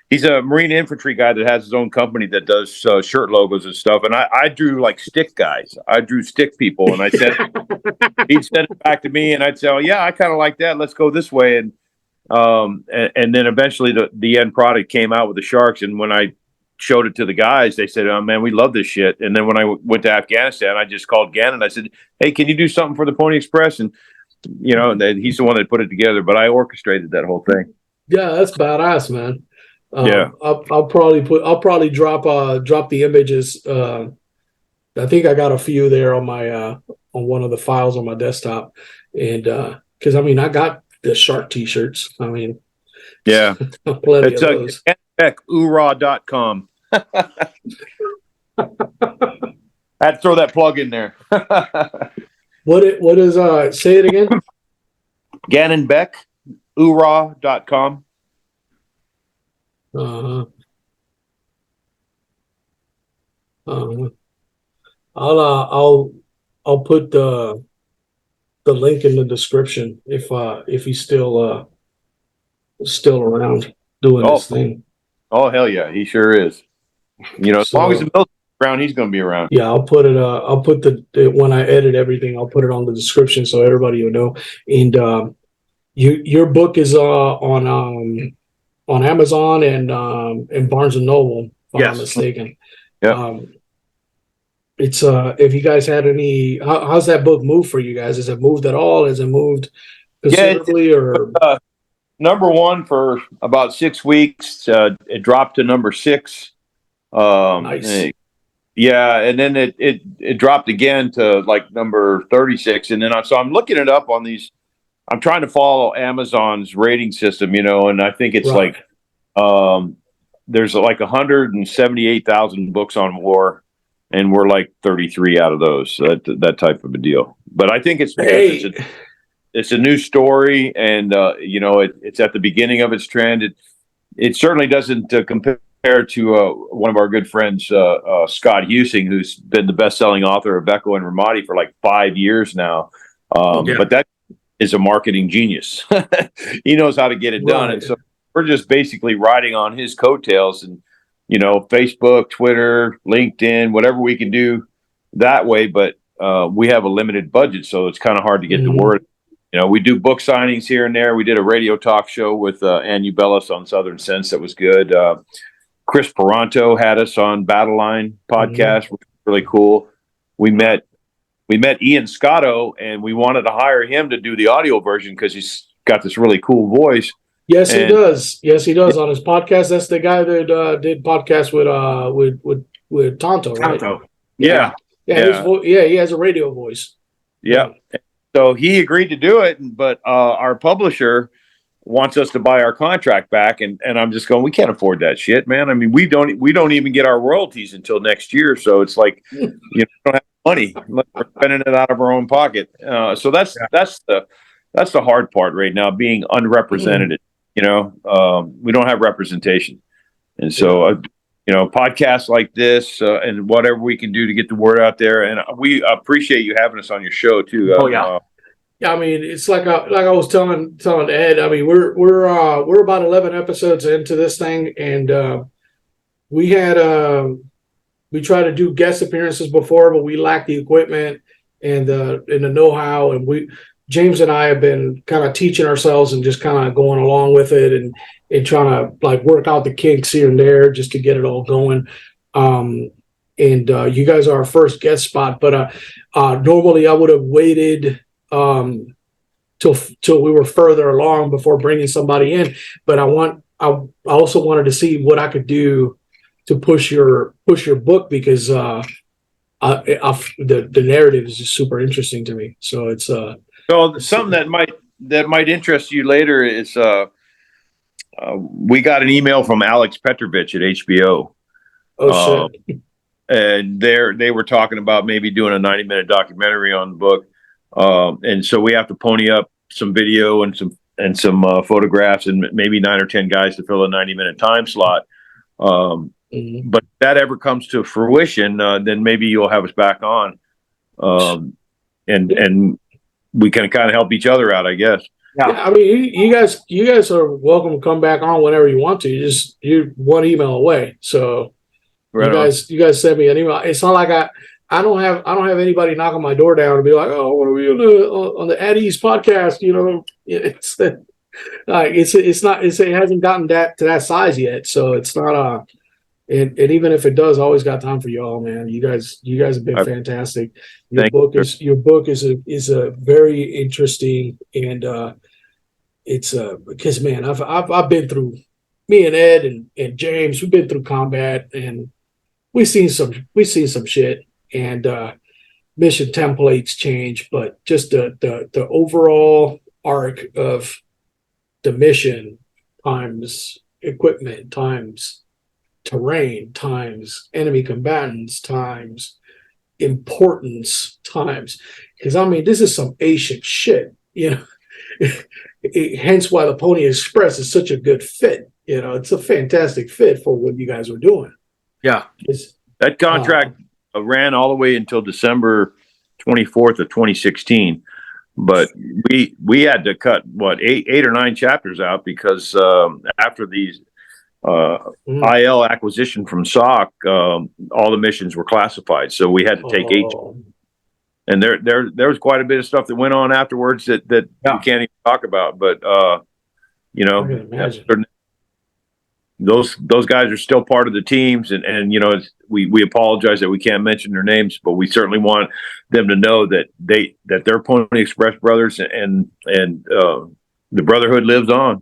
S6: He's a Marine infantry guy that has his own company that does shirt logos and stuff. And I drew like stick guys. I drew stick people, and he'd send it back to me, and I'd say, "Oh yeah, I kind of like that. Let's go this way." And then eventually the end product came out with the sharks. And when I showed it to the guys, they said, "Oh man, we love this shit." And then when I went to Afghanistan, I just called Gannon. I said, "Hey, can you do something for the Pony Express?" And he's the one that put it together, but I orchestrated that whole thing.
S7: Yeah, that's badass, man.
S6: Yeah,
S7: I'll probably drop the images. I think I got a few there on my on one of the files on my desktop, and because I got the shark t-shirts.
S6: Yeah,
S7: plenty of those.
S6: Ura.com. I had to throw that plug in there.
S7: What is say it again?
S6: Gannon Beck, Ura.com.
S7: I'll put the link in the description if he's still around doing this thing.
S6: Oh hell yeah, he sure is. As long as the military's around, he's going to be around.
S7: Yeah, I'll put it. I'll put the when I edit everything, I'll put it on the description so everybody will know. And your book is on Amazon and Barnes and Noble, if I'm not mistaken.
S6: Yeah.
S7: It's if you guys had any, how's that book moved for you guys? Has it moved at all? Has it moved considerably or?
S6: Number one for about 6 weeks. It dropped to number 6.
S7: Nice.
S6: Yeah, and then it dropped again to like number 36, and then so I'm looking it up on these. I'm trying to follow Amazon's rating system, and I think it's
S7: Right.
S6: like there's like 178,000 books on war, and we're like 33 out of those. That type of a deal. But I think it's because it's a new story, and it's at the beginning of its trend. It certainly doesn't compare to one of our good friends, Scott Husing, who's been the best-selling author of Echo and Ramadi for like 5 years now. But that is a marketing genius. He knows how to get it done, and so we're just basically riding on his coattails, and Facebook, Twitter, LinkedIn, whatever we can do that way. But we have a limited budget, so it's kind of hard to get the word. We do book signings here and there. We did a radio talk show with Ann Ubellis on Southern Sense that was good. Chris Peranto had us on Battle Line podcast, which was really cool. We met Ian Scotto, and we wanted to hire him to do the audio version because he's got this really cool voice.
S7: Yes, he does. Yes, he does on his podcast. That's the guy that did podcast with Tonto, right?
S1: Tonto.
S6: Yeah.
S7: He has a radio voice.
S6: Yeah. So he agreed to do it, but our publisher wants us to buy our contract back, and I'm just going, we can't afford that shit, man. I mean, we don't even get our royalties until next year, so it's like we don't have money. We're spending it out of our own pocket. So that's the hard part right now, being unrepresented. We don't have representation, and so podcasts like this and whatever we can do to get the word out there, and we appreciate you having us on your show too.
S7: Yeah, I mean, it's like I was telling Ed. I mean, we're about 11 episodes into this thing, and we tried to do guest appearances before, but we lacked the equipment and the know-how, and James and I have been kind of teaching ourselves and just kind of going along with it and trying to like work out the kinks here and there just to get it all going. And you guys are our first guest spot, but normally I would have waited till we were further along before bringing somebody in. But I also wanted to see what I could do to push your book, because the narrative is just super interesting to me. So it's
S6: so something that might interest you later is we got an email from Alex Petrovich at HBO.
S7: Oh shit.
S6: And they were talking about maybe doing a 90-minute documentary on the book. And so we have to pony up some video and some photographs and maybe 9 or 10 guys to fill a 90-minute time slot. But if that ever comes to fruition, then maybe you'll have us back on, and we can kind of help each other out, I guess.
S7: Yeah, I mean, you guys are welcome to come back on whenever you want to. You're one email away. So you guys send me an email. It's not like I don't have anybody knocking my door down and be like, oh, what are we on the At Ease podcast? It hasn't gotten to that size yet. So it's not and even if it does, I always got time for y'all, man. You guys have been fantastic. Your book is a very interesting, and it's because man, I've been through, me and Ed and James, we've been through combat, and we've seen some shit, and mission templates change, but just the overall arc of the mission times equipment times terrain times enemy combatants times importance times, because I mean, this is some ancient shit, hence why the Pony Express is such a good fit. It's a fantastic fit for what you guys are doing.
S1: Yeah,
S6: that contract ran all the way until December 24th of 2016, but we had to cut eight or nine chapters out because after IL acquisition from SOC, all the missions were classified, so we had to take each. And there was quite a bit of stuff that went on afterwards that we can't even talk about. But you know, those guys are still part of the teams, and you know, we apologize that we can't mention their names, but we certainly want them to know that they're Pony Express brothers, and the brotherhood lives on.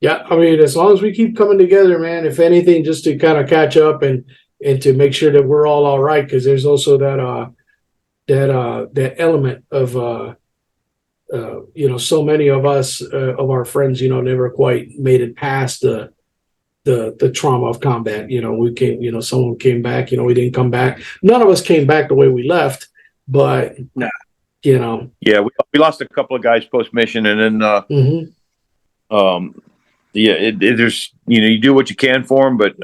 S7: Yeah, I mean, as long as we keep coming together, man, if anything, just to kind of catch up and to make sure that we're all right, because there's also that element of you know, so many of us of our friends, you know, never quite made it past the trauma of combat. You know, we came, you know, someone came back, you know, we didn't come back. None of us came back the way we left, but you know,
S6: yeah, we lost a couple of guys post mission, and then yeah, there's, you know, you do what you can for them, but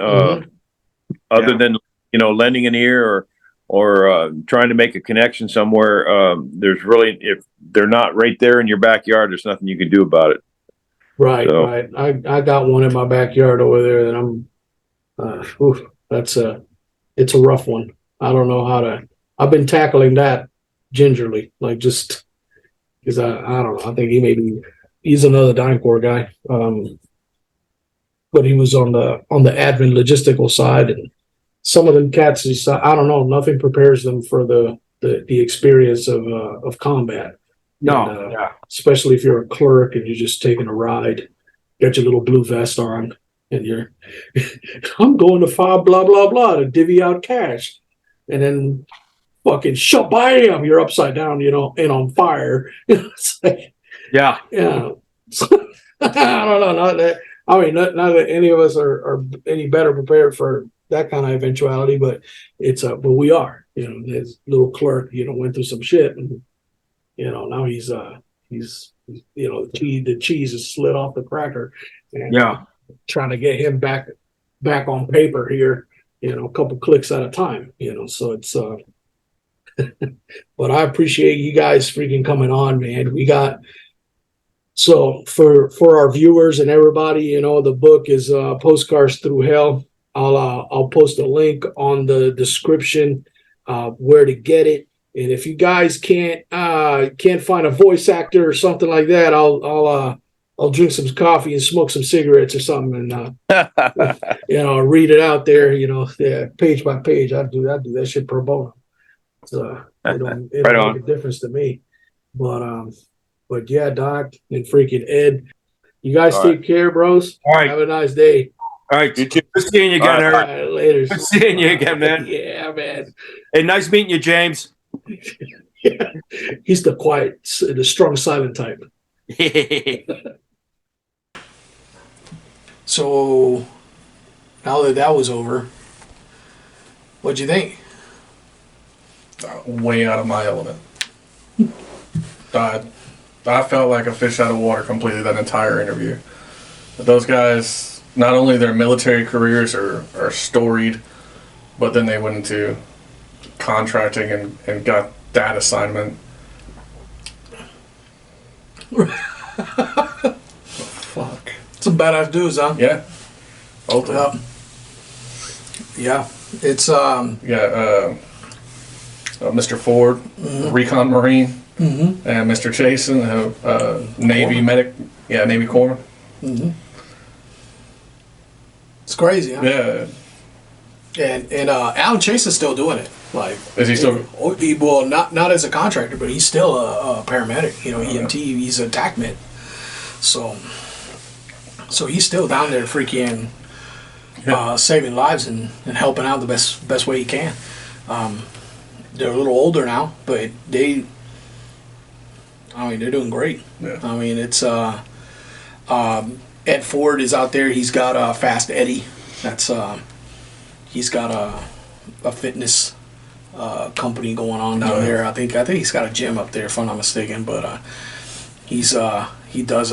S6: other than, you know, lending an ear or trying to make a connection somewhere, there's really, if they're not right there in your backyard, there's nothing you can do about it.
S7: Right, so. Right. I got one in my backyard over there that I'm. It's a rough one. I don't know how to. I've been tackling that gingerly, like just because I don't know. I think he's another DynCorp guy. But he was on the admin logistical side, and some of them cats, I don't know, nothing prepares them for the experience of combat.
S1: No,
S7: and, especially if you're a clerk and you're just taking a ride, got your little blue vest on, and you're, I'm going to file blah blah blah to divvy out cash, and then fucking shabam, you're upside down, you know, and on fire. It's like, yeah. I don't know, not that. I mean, not that any of us are any better prepared for that kind of eventuality, but but we are, you know, his little clerk, you know, went through some shit, and, you know, now he's, you know, the cheese is slid off the cracker, and trying to get him back on paper here, you know, a couple clicks at a time, you know, so it's, but I appreciate you guys freaking coming on, man. We got, so for our viewers and everybody, you know, the book is Postcards Through Hell. I'll post a link on the description where to get it. And if you guys can't find a voice actor or something like that, I'll drink some coffee and smoke some cigarettes or something, and you know, read it out there, you know, page by page. I do that shit pro bono. So it don't make a difference to me. But yeah, Doc and freaking Ed, you guys take care, bros. All right. Have a nice day.
S1: All right. You too. Good seeing you again, Eric.
S7: Right, later.
S1: Good seeing you again, man.
S7: Yeah, man.
S1: Hey, nice meeting you, James.
S7: Yeah. He's the quiet, the strong, silent type. So now that was over, what'd you think?
S4: Way out of my element. I felt like a fish out of water completely that entire interview. But those guys, not only their military careers are storied, but then they went into contracting and got that assignment. Fuck.
S3: Some badass dudes, huh?
S4: Yeah. Ultimately.
S3: Yeah. It's
S4: Mr. Ford, Recon Marine, and Mr. Chiasson, Navy medic, Navy corpsman.
S3: It's crazy, huh?
S4: Yeah.
S3: And Alan Chiasson's still doing it. Like,
S4: is he still?
S3: Well, not as a contractor, but he's still a paramedic. You know, EMT. He's a TAC med. So he's still down there, freaking saving lives and helping out the best way he can. They're a little older now, but they're doing great. Yeah. I mean, it's Ed Ford is out there. He's got Fast Eddie. That's he's got a fitness company going on down there. I think he's got a gym up there, if I'm not mistaken. But he does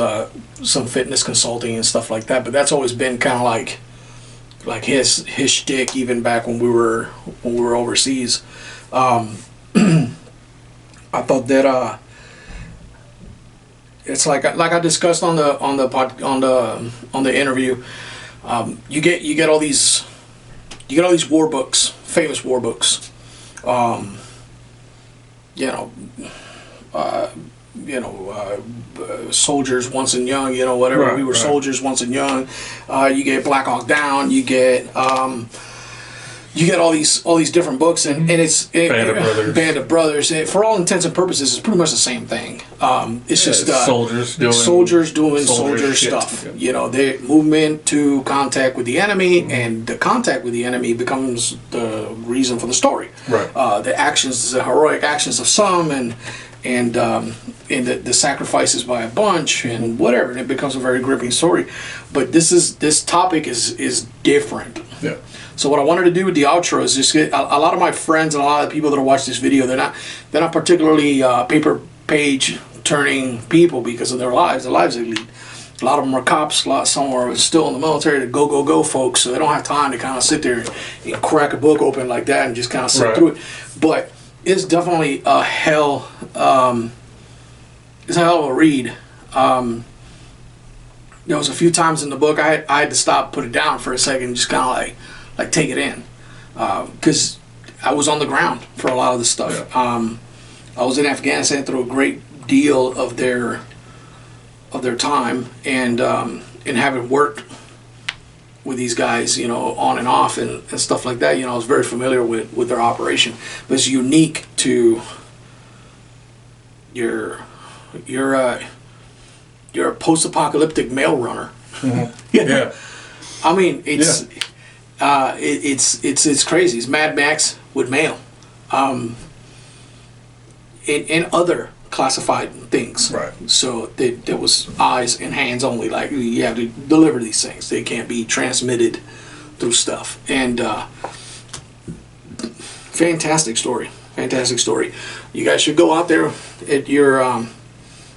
S3: some fitness consulting and stuff like that. But that's always been kind of like his shtick, even back when we were overseas. I thought that it's like I discussed on the interview. You get all these war books, famous war books. Soldiers once and young, whatever.
S4: Right,
S3: we were
S4: right.
S3: soldiers once and young. You get Black Hawk Down. You get all these different books, and it's Band of Brothers. For all intents and purposes, it's pretty much the same thing. It's just
S4: soldiers
S3: doing soldier
S4: shit.
S3: stuff.
S4: Yeah.
S3: They movement to contact with the enemy, and the contact with the enemy becomes the reason for the story.
S4: Right.
S3: The actions, the heroic actions of some, and the sacrifices by a bunch, and whatever, and it becomes a very gripping story. But this topic is different.
S4: Yeah.
S3: So what I wanted to do with the outro is just get a lot of my friends and a lot of the people that watch this video. They're not particularly paper page turning people because of their lives. Their lives they lead. A lot of them are cops. Some are still in the military. The go folks. So they don't have time to kind of sit there and crack a book open like that and just kind of sit through it. But it's definitely a hell. It's a hell of a read. There was a few times in the book I had to stop, put it down for a second, and just kind of like take it in, because I was on the ground for a lot of this stuff.
S4: Yeah.
S3: I was in Afghanistan through a great deal of their time, and having worked with these guys, on and off and stuff like that, I was very familiar with their operation. But it's unique to you're a post-apocalyptic mail runner.
S4: Mm-hmm. Yeah.
S3: I mean, it's crazy. It's Mad Max with mail, and other classified things.
S4: Right.
S3: So there was eyes and hands only. Like, you have to deliver these things. They can't be transmitted through stuff. And fantastic story. Fantastic story. You guys should go out there at your.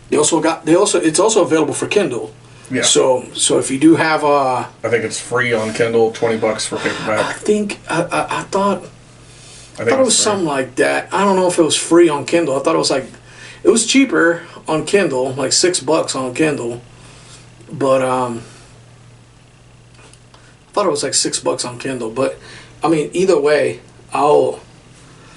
S3: It's also available for Kindle.
S4: Yeah.
S3: So if you do have
S4: I think it's free on Kindle, $20 for
S3: I
S4: paperback.
S3: think I thought it was
S4: free.
S3: something like that. I don't know if it was free on Kindle. I thought it was cheaper on Kindle, like $6 on Kindle. But I thought it was like $6 on Kindle. But I mean, either way, I'll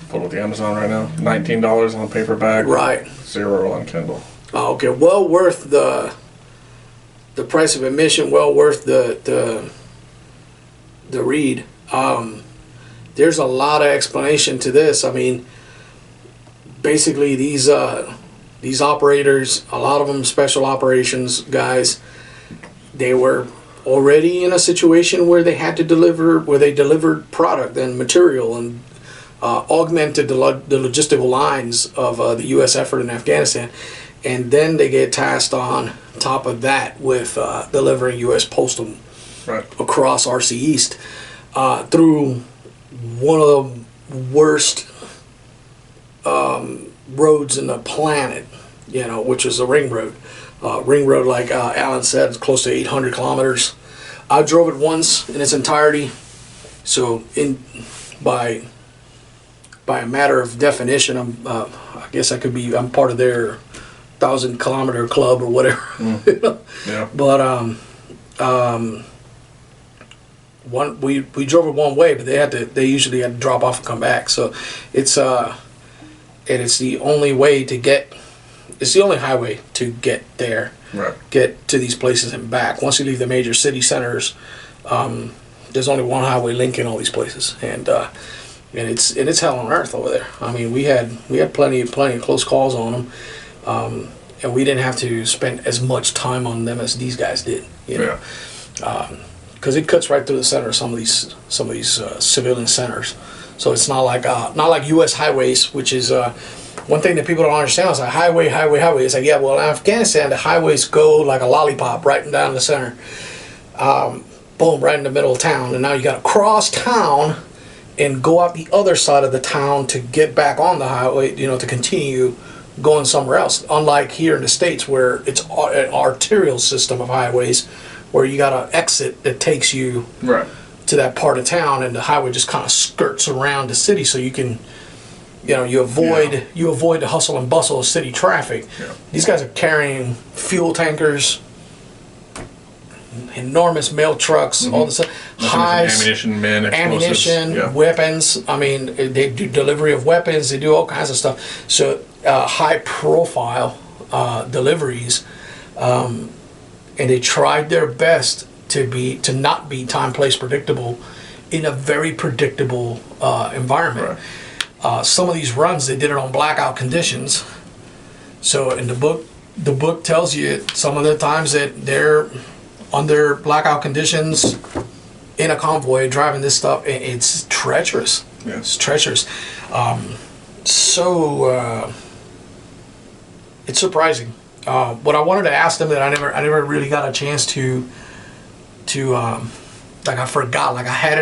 S4: Pull with the Amazon right now. $19 on paperback.
S3: Right.
S4: $0 on Kindle.
S3: Oh, okay, well worth the price of admission. Well worth the read. There's a lot of explanation to this. I mean, basically these operators, a lot of them special operations guys, they were already in a situation where they had to delivered product and material and augmented the logistical lines of the U.S. effort in Afghanistan. And then they get tasked on top of that with delivering U.S. postal across RC East through one of the worst roads in the planet, which is the ring road. Ring road, like Alan said, is close to 800 kilometers. I drove it once in its entirety, so by a matter of definition, I guess I'm part of their 1,000-kilometer club or whatever.
S4: Yeah.
S3: But we drove it one way, but they usually had to drop off and come back. So it's the only way to get. It's the only highway to get there.
S4: Right.
S3: Get to these places and back. Once you leave the major city centers, there's only one highway linking all these places, and it's hell on earth over there. I mean, we had plenty of close calls on them. And we didn't have to spend as much time on them as these guys did, because it cuts right through the center of some of these civilian centers. So it's not like U.S. highways, which is one thing that people don't understand. Is like highway. It's like, yeah, well, in Afghanistan the highways go like a lollipop right down the center, boom, right in the middle of town, and now you got to cross town and go out the other side of the town to get back on the highway, to continue going somewhere else. Unlike here in the States, where it's an arterial system of highways, where you got an exit that takes you to that part of town, and the highway just kind of skirts around the city, so you can, you avoid the hustle and bustle of city traffic. Yeah. These guys are carrying fuel tankers, enormous mail trucks, all this stuff, hives,
S4: ammunition, men, explosives.
S3: ammunition, weapons. I mean, they do delivery of weapons. They do all kinds of stuff. So high profile deliveries, and they tried their best to not be time, place, predictable in a very predictable environment.
S4: Right.
S3: Some of these runs, they did it on blackout conditions. So in the book tells you some of the times that they're under blackout conditions in a convoy driving this stuff. It's treacherous.
S4: Yeah.
S3: It's treacherous. It's surprising. What I wanted to ask them that I never really got a chance to like I forgot. Like I had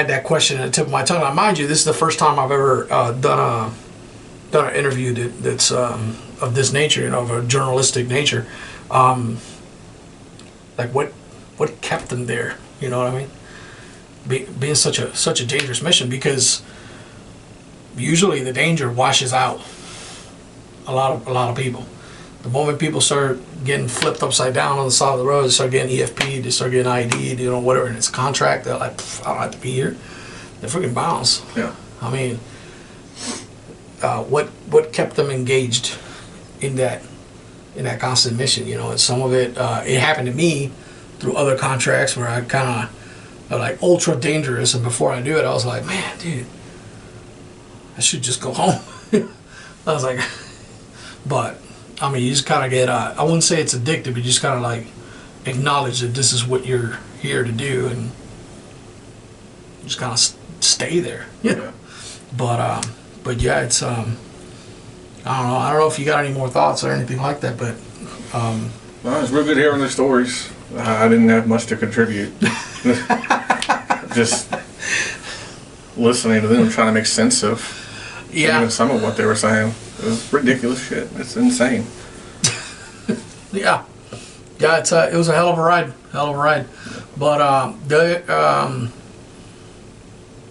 S3: that question at the tip of my tongue. Now, mind you, this is the first time I've ever done an interview that's of this nature, of a journalistic nature. Like what kept them there? You know what I mean? Being such a dangerous mission, because usually the danger washes out a lot of people. The moment people start getting flipped upside down on the side of the road, they start getting EFP, they start getting ID'd, whatever, and it's a contract, they're like, I don't have to be here. They freaking bounce.
S4: Yeah.
S3: I mean, what kept them engaged in that constant mission, and some of it happened to me through other contracts where I kind of like ultra dangerous, and before I knew it, I was like, man, dude, I should just go home. I was like, but I mean, you just kind of get I wouldn't say it's addictive, but you just kind of like acknowledge that this is what you're here to do, and just kind of stay there.
S4: Yeah.
S3: But yeah, it's I don't know if you got any more thoughts or anything like that, but
S4: Well, it's real good hearing their stories. I didn't have much to contribute. Just listening to them, trying to make sense of even some of what they were saying. It was ridiculous shit. It's insane.
S3: Yeah, it was a hell of a ride,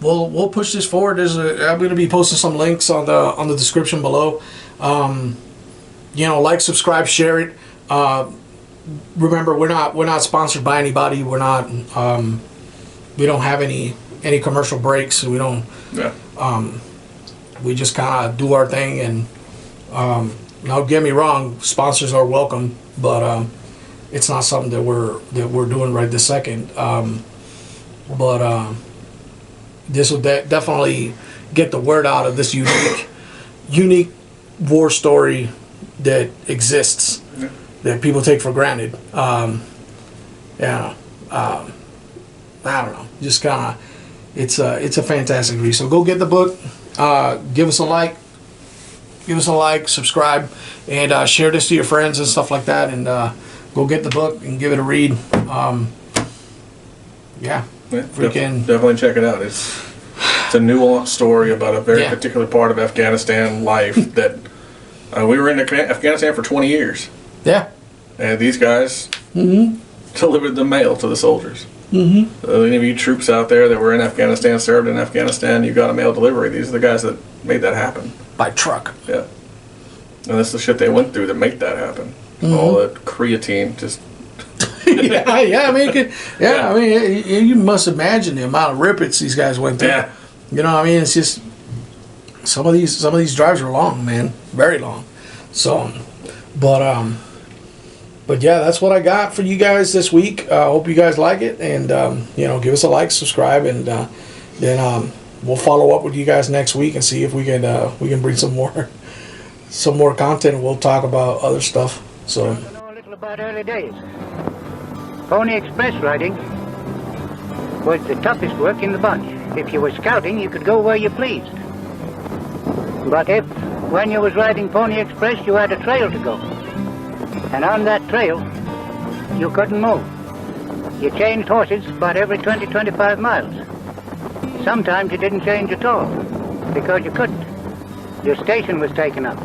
S3: But we'll push this forward. I'm going to be posting some links on the description below. Like, subscribe, share it. Remember, we're not sponsored by anybody. We're not. We don't have any commercial breaks. We don't.
S4: Yeah.
S3: We just kind of do our thing, and don't get me wrong, sponsors are welcome, but it's not something that we're doing right this second. But this will definitely get the word out of this unique war story that exists, that people take for granted. I don't know, just kind of, it's a fantastic read. So go get the book. Give us a like, subscribe, and share this to your friends and stuff like that, and go get the book and give it a read.
S4: Definitely check it out. It's a nuanced story about a very particular part of Afghanistan life that we were in Afghanistan for 20 years.
S3: Yeah.
S4: And these guys delivered the mail to the soldiers. So any of you troops out there that were in Afghanistan, served in Afghanistan, you got a mail delivery. These are the guys that made that happen.
S3: By truck.
S4: Yeah. And that's the shit they went through to make that happen. All that creatine just...
S3: I mean, you must imagine the amount of rippets these guys went through.
S4: Yeah.
S3: It's just some of these drives are long, man, very long. So, but yeah, that's what I got for you guys this week. Hope you guys like it, and give us a like, subscribe, and then we'll follow up with you guys next week and see if we can bring some more content. We'll talk about other stuff. So.
S5: I know a little about early days. Pony Express riding was the toughest work in the bunch. If you were scouting, you could go where you pleased. But if, when you was riding Pony Express, you had a trail to go, and on that trail, you couldn't move. You changed horses about every 20-25 miles. Sometimes you didn't change at all, because you couldn't. Your station was taken up.